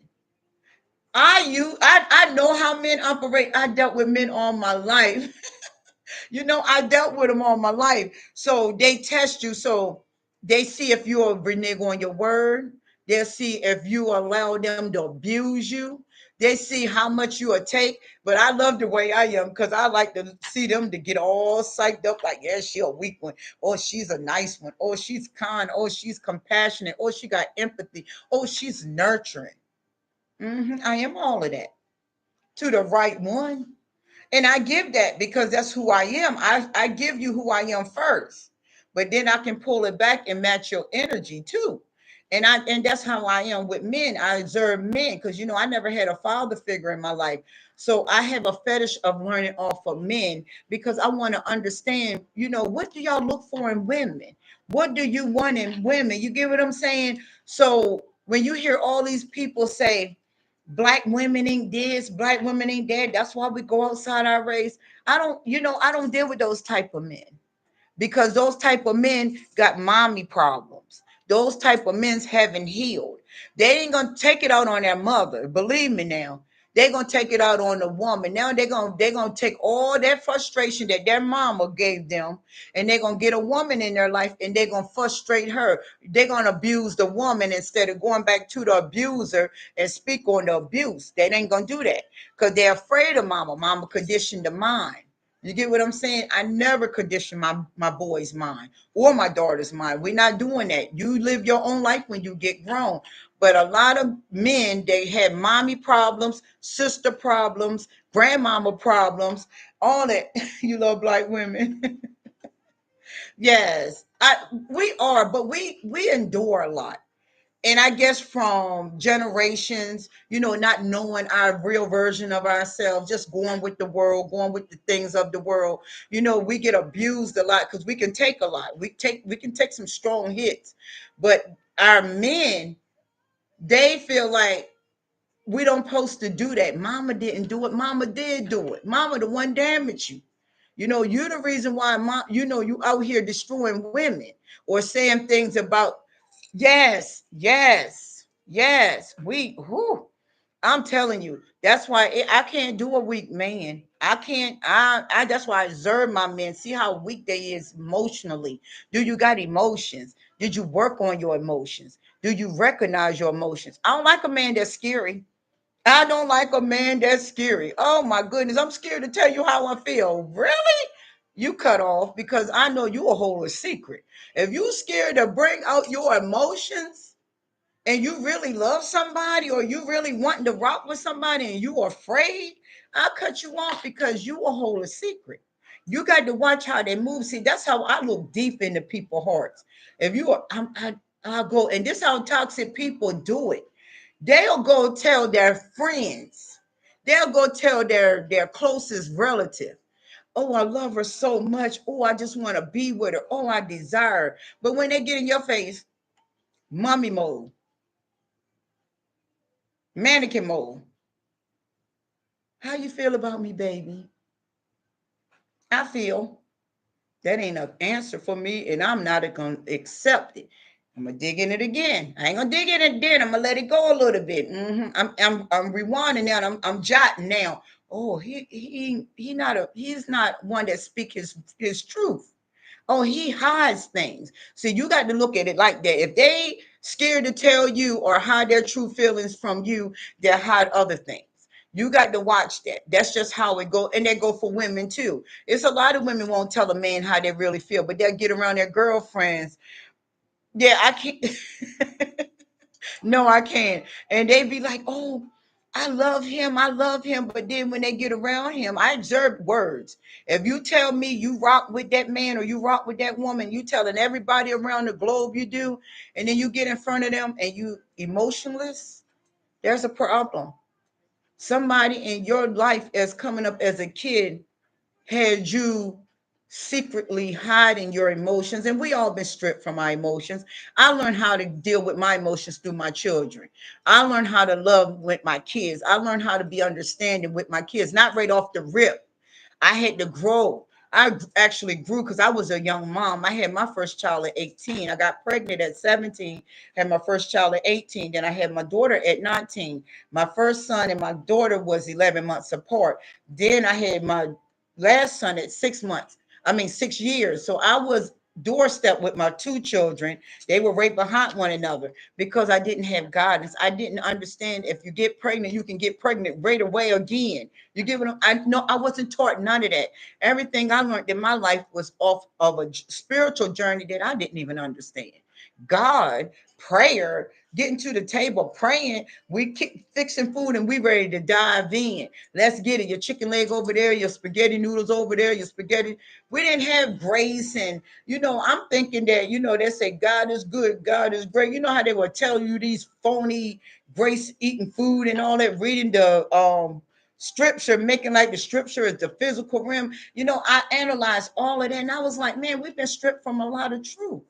I know how men operate. I dealt with men all my life. I dealt with them all my life. So they test you. So They see if you're a renege on your word. They'll see if you allow them to abuse you. They see how much you will take. But I love the way I am because I like to see them to get all psyched up like, yeah, she a weak one. Or she's a nice one. Or she's kind. Or she's compassionate. Or she got empathy. Or she's nurturing. I am all of that to the right one. And I give that because that's who I am. I give you who I am first, but then I can pull it back and match your energy too. And that's how I am with men. I observe men because I never had a father figure in my life. So I have a fetish of learning off of men because I want to understand, what do y'all look for in women? What do you want in women? You get what I'm saying? So when you hear all these people say, black women ain't this, black women ain't that. That's why we go outside our race. I don't deal with those type of men because those type of men got mommy problems. Those type of men's haven't healed. They ain't gonna take it out on their mother. Believe me now. They're gonna take it out on the woman. Now they're gonna take all that frustration that their mama gave them, and they're gonna get a woman in their life and they're gonna frustrate her. They're gonna abuse the woman instead of going back to the abuser and speak on the abuse. They ain't gonna do that because they're afraid of mama. Mama conditioned the mind. You get what I'm saying? I never condition my boy's mind or my daughter's mind. We're not doing that. You live your own life when you get grown. But a lot of men, they had mommy problems, sister problems, grandmama problems, all that. You love black women. Yes, we are, but we endure a lot. And I guess from generations, not knowing our real version of ourselves, just going with the world, going with the things of the world, we get abused a lot because we can take a lot. We can take some strong hits, but our men, they feel like we don't supposed to do that. Mama didn't do it. Mama did do it. Mama the one damaged you. You're the reason why you out here destroying women or saying things about. Yes, yes, yes. I'm telling you, that's why I can't do a weak man. I can't. That's why I observe my men. See how weak they is emotionally. Do you got emotions? Did you work on your emotions? Do you recognize your emotions? I don't like a man that's scary. I don't like a man that's scary. Oh my goodness, I'm scared to tell you how I feel. Really? You cut off because I know you will hold a secret. If you scared to bring out your emotions and you really love somebody or you really wanting to rock with somebody and you are afraid, I'll cut you off because you will hold a secret. You got to watch how they move. See, that's how I look deep into people's hearts. If you are, I'll go, and this how toxic people do it. They'll go tell their friends. They'll go tell their closest relative. Oh, I love her so much. Oh, I just want to be with her. Oh, I desire her. But when they get in your face, mommy mode, mannequin mode. How you feel about me, baby? I feel that ain't an answer for me, and I'm not gonna accept it. I'm gonna dig in it again. I ain't gonna dig in it then. I'm gonna let it go a little bit. I'm rewinding now. I'm jotting now. Oh, he's not one that speak his truth. Oh, he hides things. So you got to look at it like that. If they scared to tell you or hide their true feelings from you, they hide other things. You got to watch that. That's just how it go, and they go for women too. It's a lot of women won't tell a man how they really feel, but they'll get around their girlfriends. Yeah, I can't. No, I can't. And they be like, "Oh, I love him. I love him." But then when they get around him, I observe words. If you tell me you rock with that man or you rock with that woman, you telling everybody around the globe you do, and then you get in front of them and you emotionless, there's a problem. Somebody in your life as coming up as a kid had you secretly hiding your emotions, and we all been stripped from our emotions. I learned how to deal with my emotions through my children. I learned how to love with my kids. I learned how to be understanding with my kids, not right off the rip. I had to grow. I actually grew because I was a young mom. I had my first child at 18. I got pregnant at 17, had my first child at 18. Then I had my daughter at 19. My first son and my daughter was 11 months apart. Then I had my last son at 6 months. I mean, 6 years. So I was doorstep with my two children. They were right behind one another because I didn't have guidance. I didn't understand if you get pregnant, you can get pregnant right away again. You give it. I know I wasn't taught none of that. Everything I learned in my life was off of a spiritual journey that I didn't even understand. God, prayer, getting to the table, praying, we keep fixing food and we ready to dive in. Let's get it. Your chicken leg over there, your spaghetti noodles over there, your spaghetti. We didn't have grace. And, I'm thinking that, they say God is good, God is great. You know how they will tell you these phony grace eating food and all that, reading the scripture, making like the scripture is the physical realm. I analyzed all of that and I was like, man, we've been stripped from a lot of truth.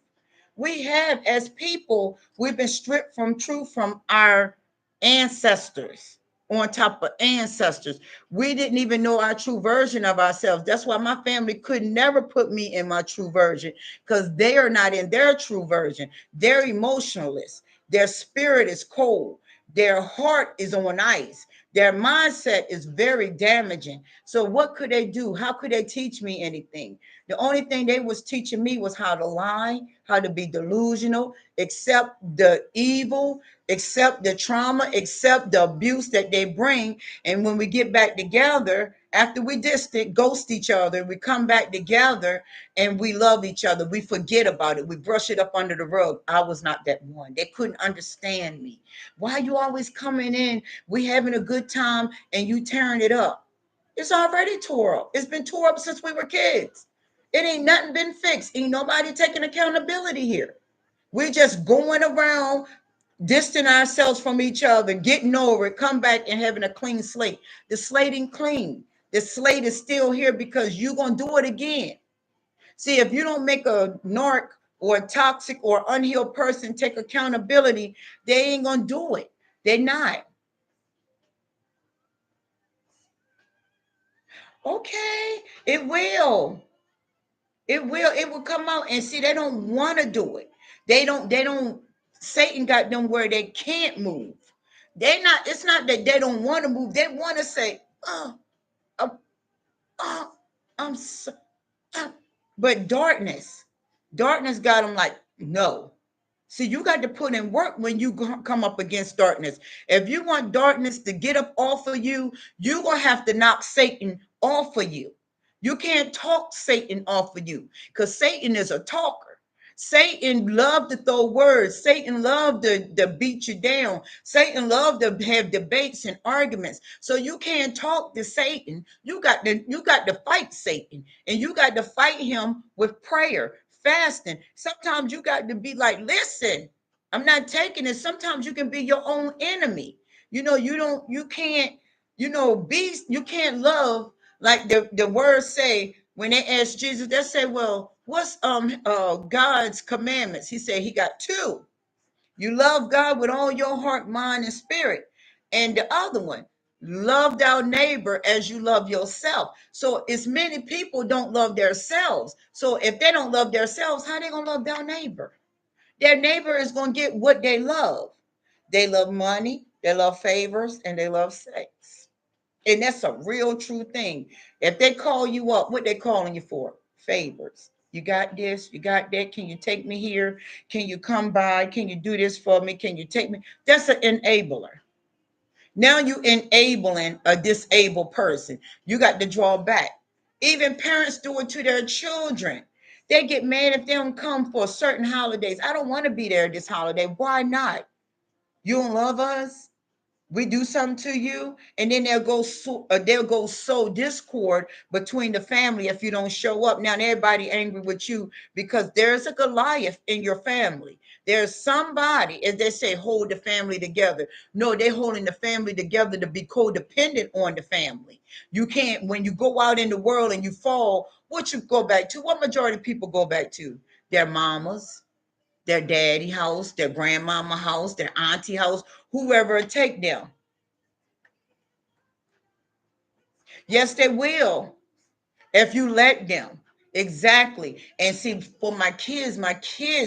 We have, as people, we've been stripped from truth from our ancestors, on top of ancestors. We didn't even know our true version of ourselves. That's why my family could never put me in my true version, because they are not in their true version. They're emotionalists. Their spirit is cold. Their heart is on ice. Their mindset is very damaging. So what could they do? How could they teach me anything? The only thing they was teaching me was how to lie, how to be delusional, accept the evil, accept the trauma, accept the abuse that they bring. And when we get back together, after we distant, ghost each other, we come back together and we love each other. We forget about it. We brush it up under the rug. I was not that one. They couldn't understand me. Why are you always coming in? We having a good time and you tearing it up. It's already tore up. It's been tore up since we were kids. It ain't nothing been fixed. Ain't nobody taking accountability here. We're just going around distancing ourselves from each other, getting over it, come back and having a clean slate. The slate ain't clean. The slate is still here because you're going to do it again. See, if you don't make a narc or a toxic or unhealed person take accountability, they ain't going to do it. They're not. Okay, it will. It will. It will come out. And see, they don't want to do it. They don't. Satan got them where they can't move. They not. It's not that they don't want to move. They want to say, "Oh, oh, oh I'm so." Oh. But darkness got them like, no. See, you got to put in work when you come up against darkness. If you want darkness to get up off of you, you're going to have to knock Satan off of you. You can't talk Satan off of you because Satan is a talker. Satan loved to throw words. Satan loved to beat you down. Satan loved to have debates and arguments. So you can't talk to Satan. You got to fight Satan, and you got to fight him with prayer, fasting. Sometimes you got to be like, listen, I'm not taking it. Sometimes you can be your own enemy. You can't, you can't love like the words say. When they asked Jesus, they say, well, what's God's commandments? He said he got two. You love God with all your heart, mind, and spirit. And the other one, love thy neighbor as you love yourself. So as many people don't love themselves. So if they don't love themselves, how they gonna love their neighbor? Their neighbor is gonna get what they love. They love money, they love favors, and they love sex. And that's a real true thing. If they call you up, what they calling you for? Favors. You got this, you got that. Can you take me here? Can you come by? Can you do this for me? Can you take me? That's an enabler. Now you enabling a disabled person. You got to draw back. Even parents do it to their children. They get mad if they don't come for certain holidays. I don't want to be there this holiday. Why not? You don't love us? We do something to you, and then they'll go sow discord between the family if you don't show up. Now everybody angry with you because there's a Goliath in your family. There's somebody, as they say, hold the family together. No, they're holding the family together to be codependent on the family. You can't, when you go out in the world and you fall, what you go back to? What majority of people go back to? Their mamas, their daddy house, their grandmama house, their auntie house, whoever take them. Yes, they will if you let them. Exactly. And see, for my kids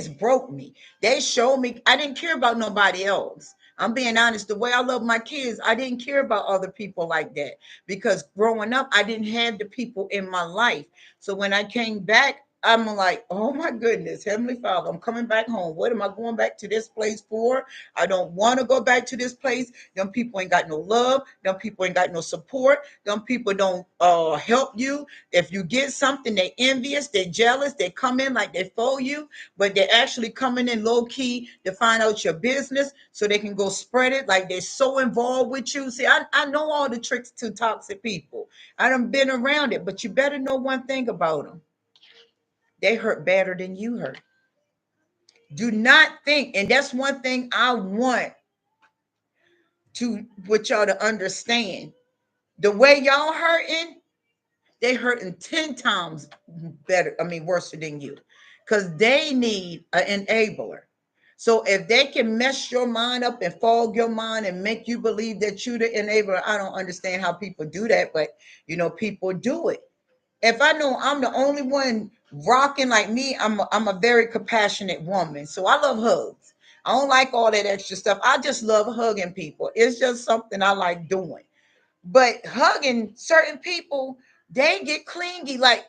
broke me. They showed me I didn't care about nobody else. I'm being honest. The way I love my kids, I didn't care about other people like that because growing up, I didn't have the people in my life. So when I came back, I'm like, oh my goodness, Heavenly Father, I'm coming back home. What am I going back to this place for? I don't want to go back to this place. Them people ain't got no love. Them people ain't got no support. Them people don't help you. If you get something, they envious, they jealous, they come in like they for you, but they're actually coming in low key to find out your business so they can go spread it. Like they're so involved with you. See, I know all the tricks to toxic people. I done been around it, but you better know one thing about them. They hurt better than you hurt. Do not think, and that's one thing I want to with y'all to understand. The way y'all hurting, they hurting 10 times better, I mean worse than you. Because they need an enabler. So if they can mess your mind up and fog your mind and make you believe that you the enabler, I don't understand how people do that, but people do it. If I know I'm the only one rocking like me, I'm a very compassionate woman. So I love hugs. I don't like all that extra stuff. I just love hugging people. It's just something I like doing. But hugging certain people, they get clingy, like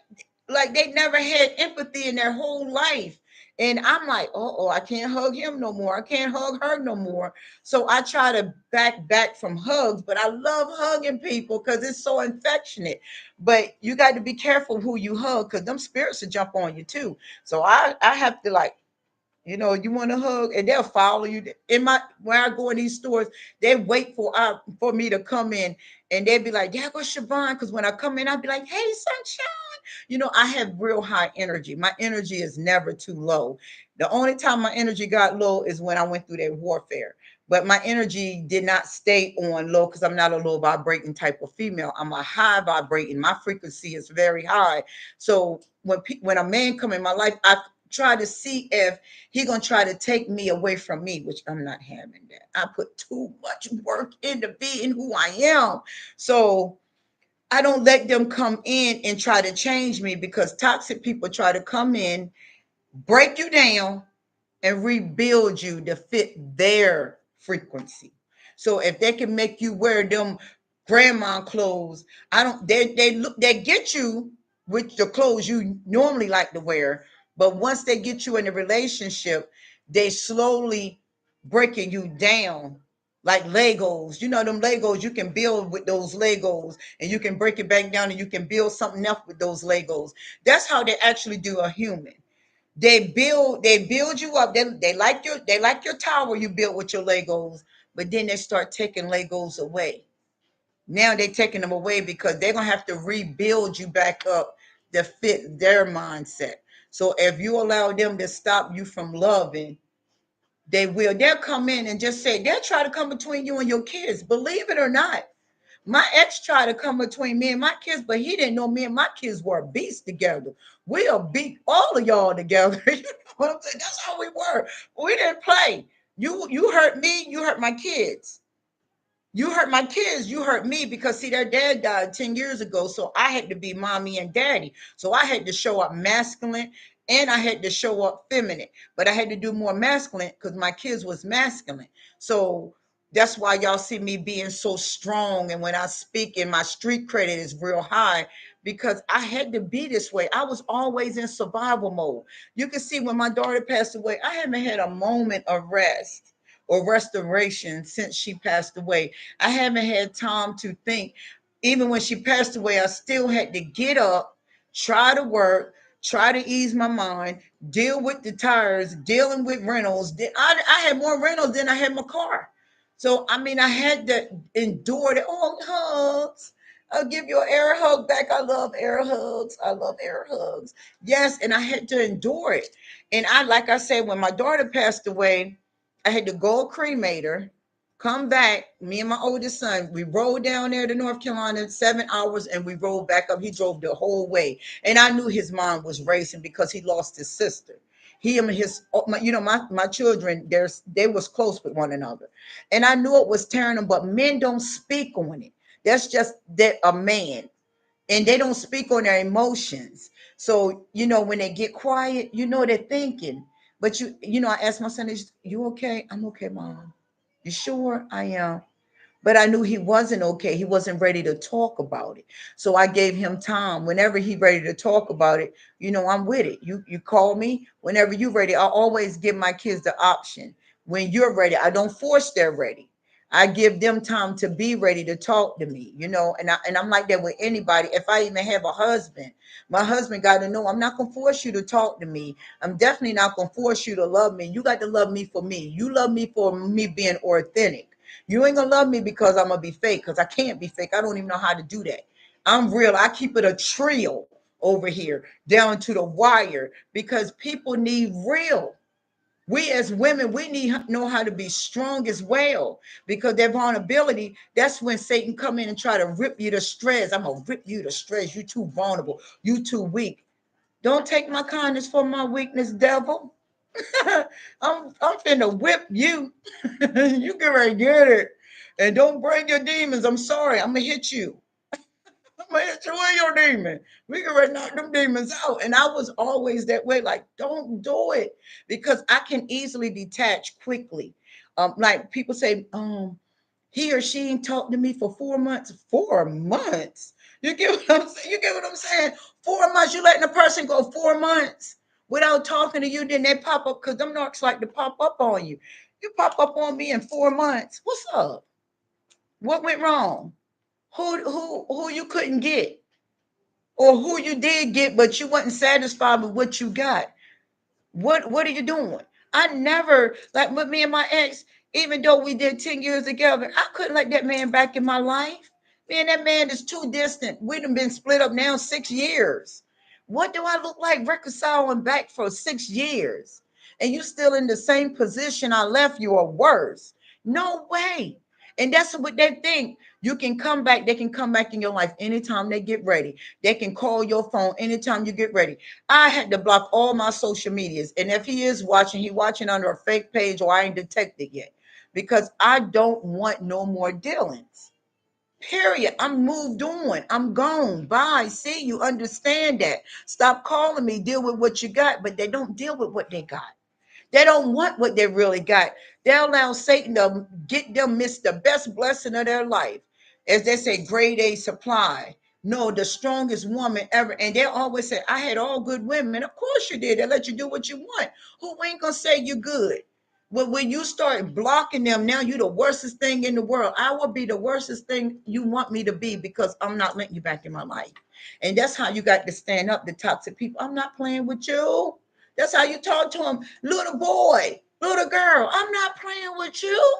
they never had empathy in their whole life. And I'm like, oh, I can't hug him no more. I can't hug her no more. So I try to back from hugs, but I love hugging people because it's so affectionate. But you got to be careful who you hug because them spirits will jump on you too. So I have to like, you want to hug, and they'll follow you. In my When I go in these stores, they wait for me to come in, and they'd be like, "Yeah, go Siobhan," because when I come in, I'd be like, "Hey, sunshine." I have real high energy. My energy is never too low. The only time my energy got low is when I went through that warfare. But my energy did not stay on low because I'm not a low vibrating type of female. I'm a high vibrating. My frequency is very high. So when a man come in my life, I try to see if he gonna try to take me away from me, which I'm not having that. I put too much work into being who I am. So I don't let them come in and try to change me because toxic people try to come in, break you down, and rebuild you to fit their frequency. So if they can make you wear them grandma clothes, I don't they get you with the clothes you normally like to wear, but once they get you in a relationship, they slowly breaking you down like Legos. Them Legos you can build with those Legos and you can break it back down and you can build something else with those Legos. That's how they actually do a human. They build you up. They like your tower you built with your Legos, but then they start taking Legos away. Now they're taking them away because they're gonna have to rebuild you back up to fit their mindset. So if you allow them to stop you from loving, they will. They'll come in and just say they'll try to come between you and your kids. Believe it or not, my ex tried to come between me and my kids, but he didn't know me and my kids were a beast together. We'll beat all of y'all together. You know what I'm saying? That's how we were. We didn't play. You hurt me, you hurt my kids. You hurt my kids, you hurt me because see, their dad died 10 years ago. So I had to be mommy and daddy. So I had to show up masculine and I had to show up feminine. But I had to do more masculine because my kids was masculine. So that's why y'all see me being so strong. And when I speak and my street credit is real high, because I had to be this way. I was always in survival mode. You can see when my daughter passed away, I haven't had a moment of rest or restoration since she passed away. I haven't had time to think. Even when she passed away, I still had to get up, try to work, try to ease my mind, deal with the tires, dealing with rentals. I had more rentals than I had my car. So, I mean, I had to endure the hugs. I'll give you an air hug back. I love air hugs. I love air hugs. Yes, and I had to endure it. And like I said, when my daughter passed away, I had to go cremate her, come back. Me and my oldest son, we rode down there to North Carolina 7 hours, and we rode back up. He drove the whole way, and I knew his mind was racing because he lost his sister. He and his, my children, they was close with one another, and I knew it was tearing them. But men don't speak on it. That's just that a man, and they don't speak on their emotions. So, when they get quiet, they're thinking. But I asked my son, "You okay?" "I'm okay, mom." "You sure?" "I am." but I knew he wasn't okay. He wasn't ready to talk about it. So I gave him time. Whenever he ready to talk about it, I'm with it. You call me whenever you ready. I always give my kids the option. When you're ready, I don't force they're ready. I give them time to be ready to talk to me, and I'm like that with anybody. If I even have a husband, my husband got to know I'm not gonna force you to talk to me. I'm definitely not gonna force you to love me. You got to love me for me. You love me for me being authentic. You ain't gonna love me because I'm gonna be fake, because I can't be fake. I don't even know how to do that. I'm real. I keep it a trio over here down to the wire because people need real. We as women, we need know how to be strong as well, because that vulnerability, that's when Satan come in and try to rip you to shreds. I'm gonna rip you to shreds. You too vulnerable. You too weak. Don't take my kindness for my weakness, devil. I'm finna whip you. You get ready to get it. And don't bring your demons. I'm sorry. I'm gonna hit you. I'm gonna hit you with your demon. We can ready to knock them demons out. And I was always that way. Like, don't do it. Because I can easily detach quickly. Like people say, he or she ain't talked to me for 4 months. 4 months. You get what I'm saying? You get what I'm saying? 4 months. You letting a person go 4 months without talking to you, then they pop up, because them narcs like to pop up on you. You pop up on me in 4 months. What's up? What went wrong? Who you couldn't get? Or who you did get, but you wasn't satisfied with what you got? What are you doing? I never, like with me and my ex, even though we did 10 years together, I couldn't let that man back in my life. Man, that man is too distant. We done been split up now 6 years. What do I look like reconciling back for 6 years? And you still in the same position I left you, or worse. No way. And that's what they think. You can come back, they can come back in your life anytime they get ready. They can call your phone anytime you get ready. I had to block all my social medias. And if he is watching, he watching under a fake page, or I ain't detected yet. Because I don't want no more dealings. Period. I'm moved on. I'm gone. Bye. See, you understand that. Stop calling me. Deal with what you got. But they don't deal with what they got. They don't want what they really got. They allow Satan to get them miss the best blessing of their life. As they say, grade A supply. No, the strongest woman ever. And they always say, I had all good women. Of course you did. They let you do what you want. Who ain't gonna say you good? But when you start blocking them, now you the worstest thing in the world. I will be the worstest thing you want me to be, because I'm not letting you back in my life. And that's how you got to stand up to toxic people. I'm not playing with you. That's how you talk to him. Little boy, little girl, I'm not playing with you.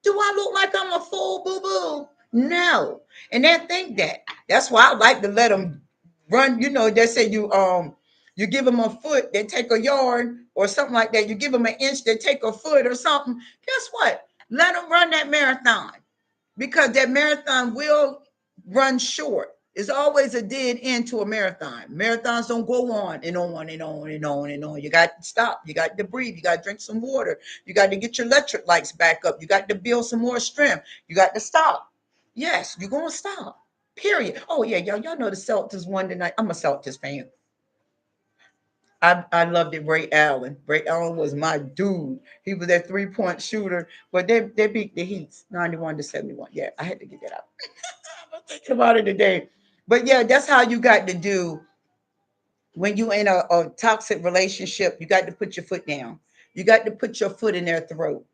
Do I look like I'm a fool, boo boo? No. And they think that. That's why I like to let them run. They say you give them a foot, they take a yard or something like that. You give them an inch, they take a foot or something. Guess what? Let them run that marathon, because that marathon will run short. It's always a dead end to a marathon. Marathons don't go on and on and on and on and on. You got to stop. You got to breathe. You got to drink some water. You got to get your electric lights back up. You got to build some more strength. You got to stop. Yes, you're going to stop. Period. Oh, yeah, y'all know the Celtics won tonight. I'm a Celtics fan. I loved it. Ray Allen. Ray Allen was my dude. He was that 3-point shooter, but they beat the Heat 91-71. Yeah, I had to get that out. I'm thinking about it today. But yeah, that's how you got to do when you in a toxic relationship. You got to put your foot down. You got to put your foot in their throat.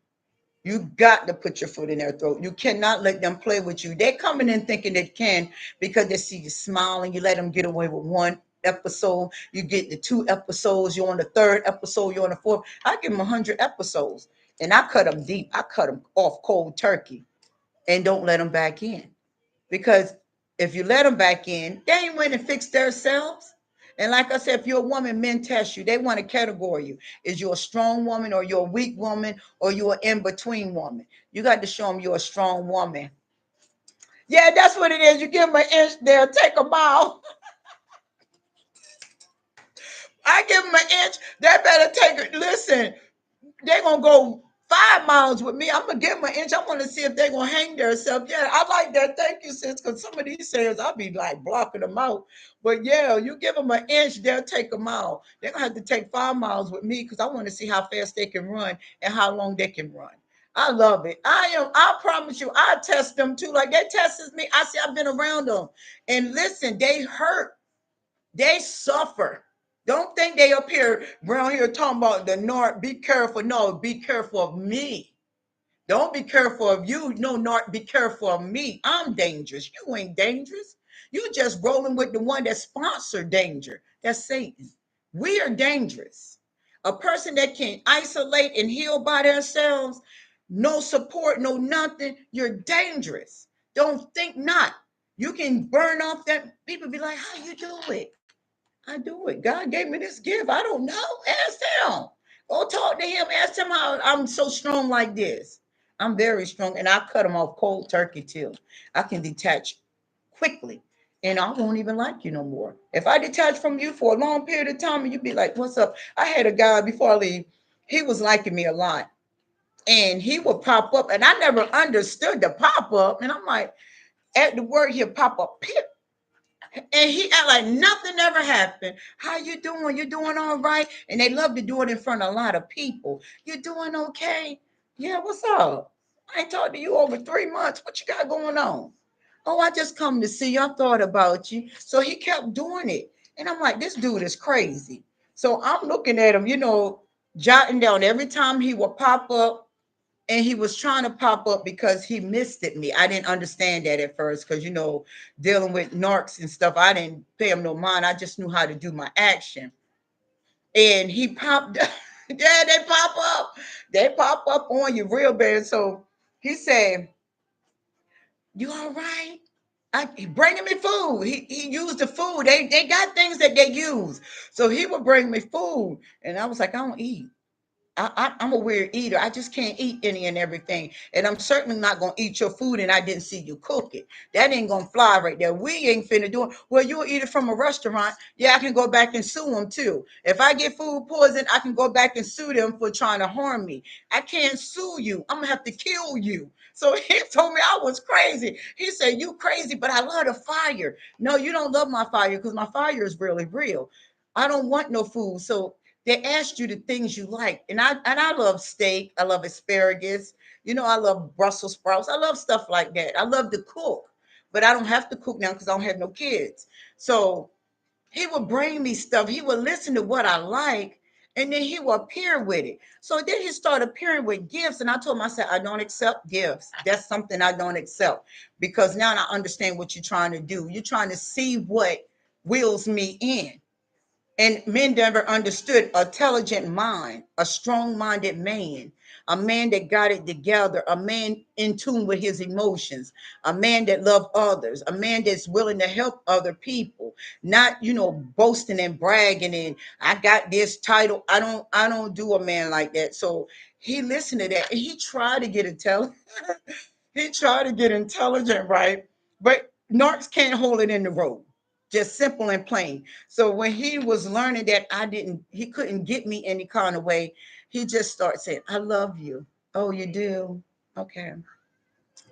You got to put your foot in their throat. You cannot let them play with you. They're coming in thinking they can, because they see you smiling. You let them get away with one episode. You get the 2 episodes. You're on the third episode. You're on the fourth. I give them 100 episodes, and I cut them deep. I cut them off cold turkey, and don't let them back in. Because if you let them back in, they ain't went and fixed themselves. And like I said, if you're a woman, men test you. They want to categorize you. Is you a strong woman, or you're a weak woman, or you're an in-between woman? You got to show them you're a strong woman. Yeah, that's what it is. You give them an inch, they'll take a mile. I give them an inch, they better take it. Listen, they're gonna go 5 miles with me. I'm gonna give them an inch. I want to see if they're gonna hang themselves. Yeah, I like that. Thank you, sis. Because some of these sayings, I'll be like blocking them out. But yeah, you give them an inch, they'll take a mile. They're gonna have to take 5 miles with me, because I want to see how fast they can run and how long they can run. I love it. I promise you, I test them too. Like they tested me. I see I've been around them. And listen, they hurt. They suffer. Don't think they up here around here talking about the North. Be careful. No, be careful of me. Don't be careful of you. No, not be careful of me. I'm dangerous. You ain't dangerous. You just rolling with the one that sponsored danger. That's Satan. We are dangerous. A person that can isolate and heal by themselves, no support, no nothing, you're dangerous. Don't think not. You can burn off that. People be like, how you do it? I do it. God gave me this gift. I don't know. Ask him. Go talk to him. Ask him how I'm so strong like this. I'm very strong, and I cut him off cold turkey too. I can detach quickly, and I won't even like you no more. If I detach from you for a long period of time, and you be like, "What's up?" I had a guy before I leave. He was liking me a lot, and he would pop up, and I never understood the pop up. And I'm like, at the word, he'll pop up. And he act like nothing ever happened. How you doing? You doing all right? And they love to do it in front of a lot of people. You doing okay? Yeah, what's up? I ain't talked to you over 3 months. What you got going on? Oh, I just come to see you. I thought about you. So he kept doing it. And I'm like, this dude is crazy. So I'm looking at him, jotting down every time he would pop up, and he was trying to pop up because he missed it me. I didn't understand that at first because dealing with narcs and stuff, I didn't pay him no mind. I just knew how to do my action. And he popped. Yeah, they pop up. They pop up on you real bad. So he said, "You all right?" He bringing me food. He used the food. They got things that they use. So he would bring me food, and I was like, I don't eat. I'm a weird eater. I just can't eat any and everything. And I'm certainly not going to eat your food and I didn't see you cook it. That ain't going to fly right there. We ain't finna do it. Well, you'll eat it from a restaurant. Yeah, I can go back and sue them too. If I get food poison, I can go back and sue them for trying to harm me. I can't sue you. I'm going to have to kill you. So he told me I was crazy. He said, you crazy, but I love the fire. No, you don't love my fire because my fire is really real. I don't want no food. So they asked you the things you like. And I love steak. I love asparagus. I love Brussels sprouts. I love stuff like that. I love to cook, but I don't have to cook now because I don't have no kids. So he would bring me stuff. He would listen to what I like, and then he would appear with it. So then he started appearing with gifts, and I told him, I said, I don't accept gifts. That's something I don't accept because now I understand what you're trying to do. You're trying to see what wheels me in. And men never understood a intelligent mind, a strong minded man, a man that got it together, a man in tune with his emotions, a man that loved others, a man that's willing to help other people, not, boasting and bragging and I got this title. I don't do a man like that. So he listened to that and he tried to get intelligent. He tried to get intelligent, right? But narcs can't hold it in the road. Just simple and plain. So when he was learning that he couldn't get me any kind of way, he just started saying, I love you. Oh, you do? Okay.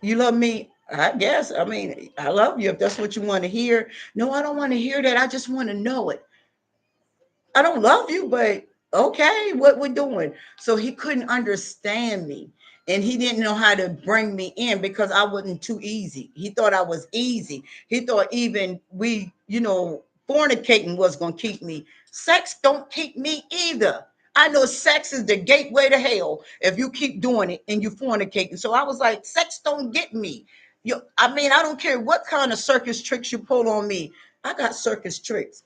You love me? I guess. I mean, I love you if that's what you want to hear. No, I don't want to hear that. I just want to know it. I don't love you, but okay, what we're doing. So he couldn't understand me. And he didn't know how to bring me in because I wasn't too easy. He thought I was easy. He thought even fornicating was going to keep me. Sex don't keep me either. I know sex is the gateway to hell if you keep doing it and you fornicating. So I was like, sex don't get me. I don't care what kind of circus tricks you pull on me. I got circus tricks.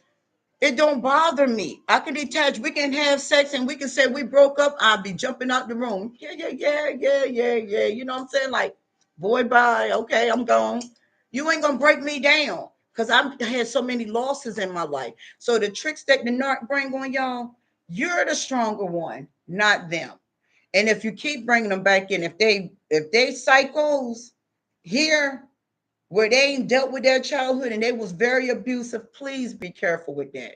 It don't bother me. I can detach. We can have sex and we can say we broke up. I'll be jumping out the room. Yeah, yeah, yeah, yeah, yeah, yeah. You know what I'm saying? Like, boy, bye. Okay, I'm gone. You ain't gonna break me down because I've had so many losses in my life. So the tricks that the narc bring on y'all, you're the stronger one, not them. And if you keep bringing them back in, if they psychos here where they ain't dealt with their childhood and they was very abusive, please be careful with that.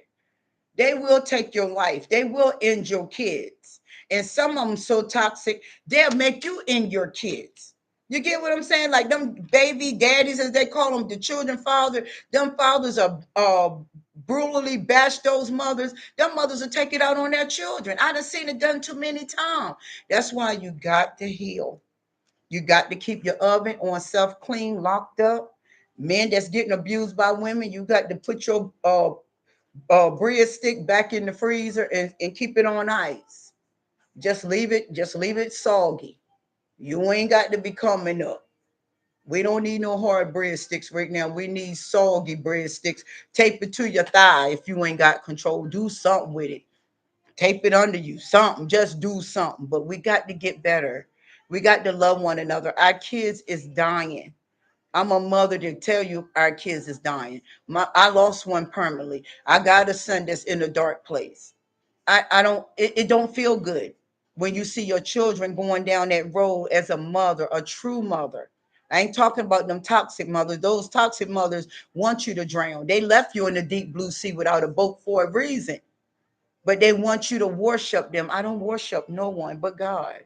They will take your life. They will end your kids. And some of them so toxic, they'll make you end your kids. You get what I'm saying? Like them baby daddies, as they call them, the children father, them fathers are brutally bash those mothers. Them mothers will take it out on their children. I done seen it done too many times. That's why you got to heal. You got to keep your oven on self clean, locked up. Men that's getting abused by women, you got to put your breadstick back in the freezer and keep it on ice. Just leave it soggy. You ain't got to be coming up. We don't need no hard breadsticks right now. We need soggy breadsticks. Tape it to your thigh if you ain't got control. Do something with it. Tape it under you. Something. Just do something. But we got to get better. We got to love one another. Our kids is dying. I'm a mother to tell you our kids is dying. I lost one permanently. I got a son that's in a dark place. I don't it don't feel good when you see your children going down that road as a mother, a true mother. I ain't talking about them toxic mothers. Those toxic mothers want you to drown. They left you in the deep blue sea without a boat for a reason. But they want you to worship them. I don't worship no one but God.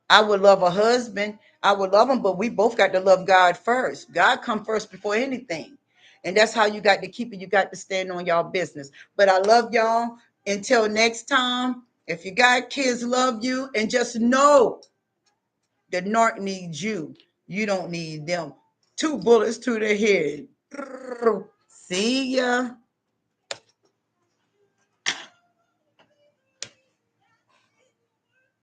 I would love a husband. I would love him, but we both got to love God first. God come first before anything. And that's how you got to keep it. You got to stand on y'all business. But I love y'all. Until next time, if you got kids, love you. And just know the narc needs you. You don't need them. Two bullets to the head. See ya.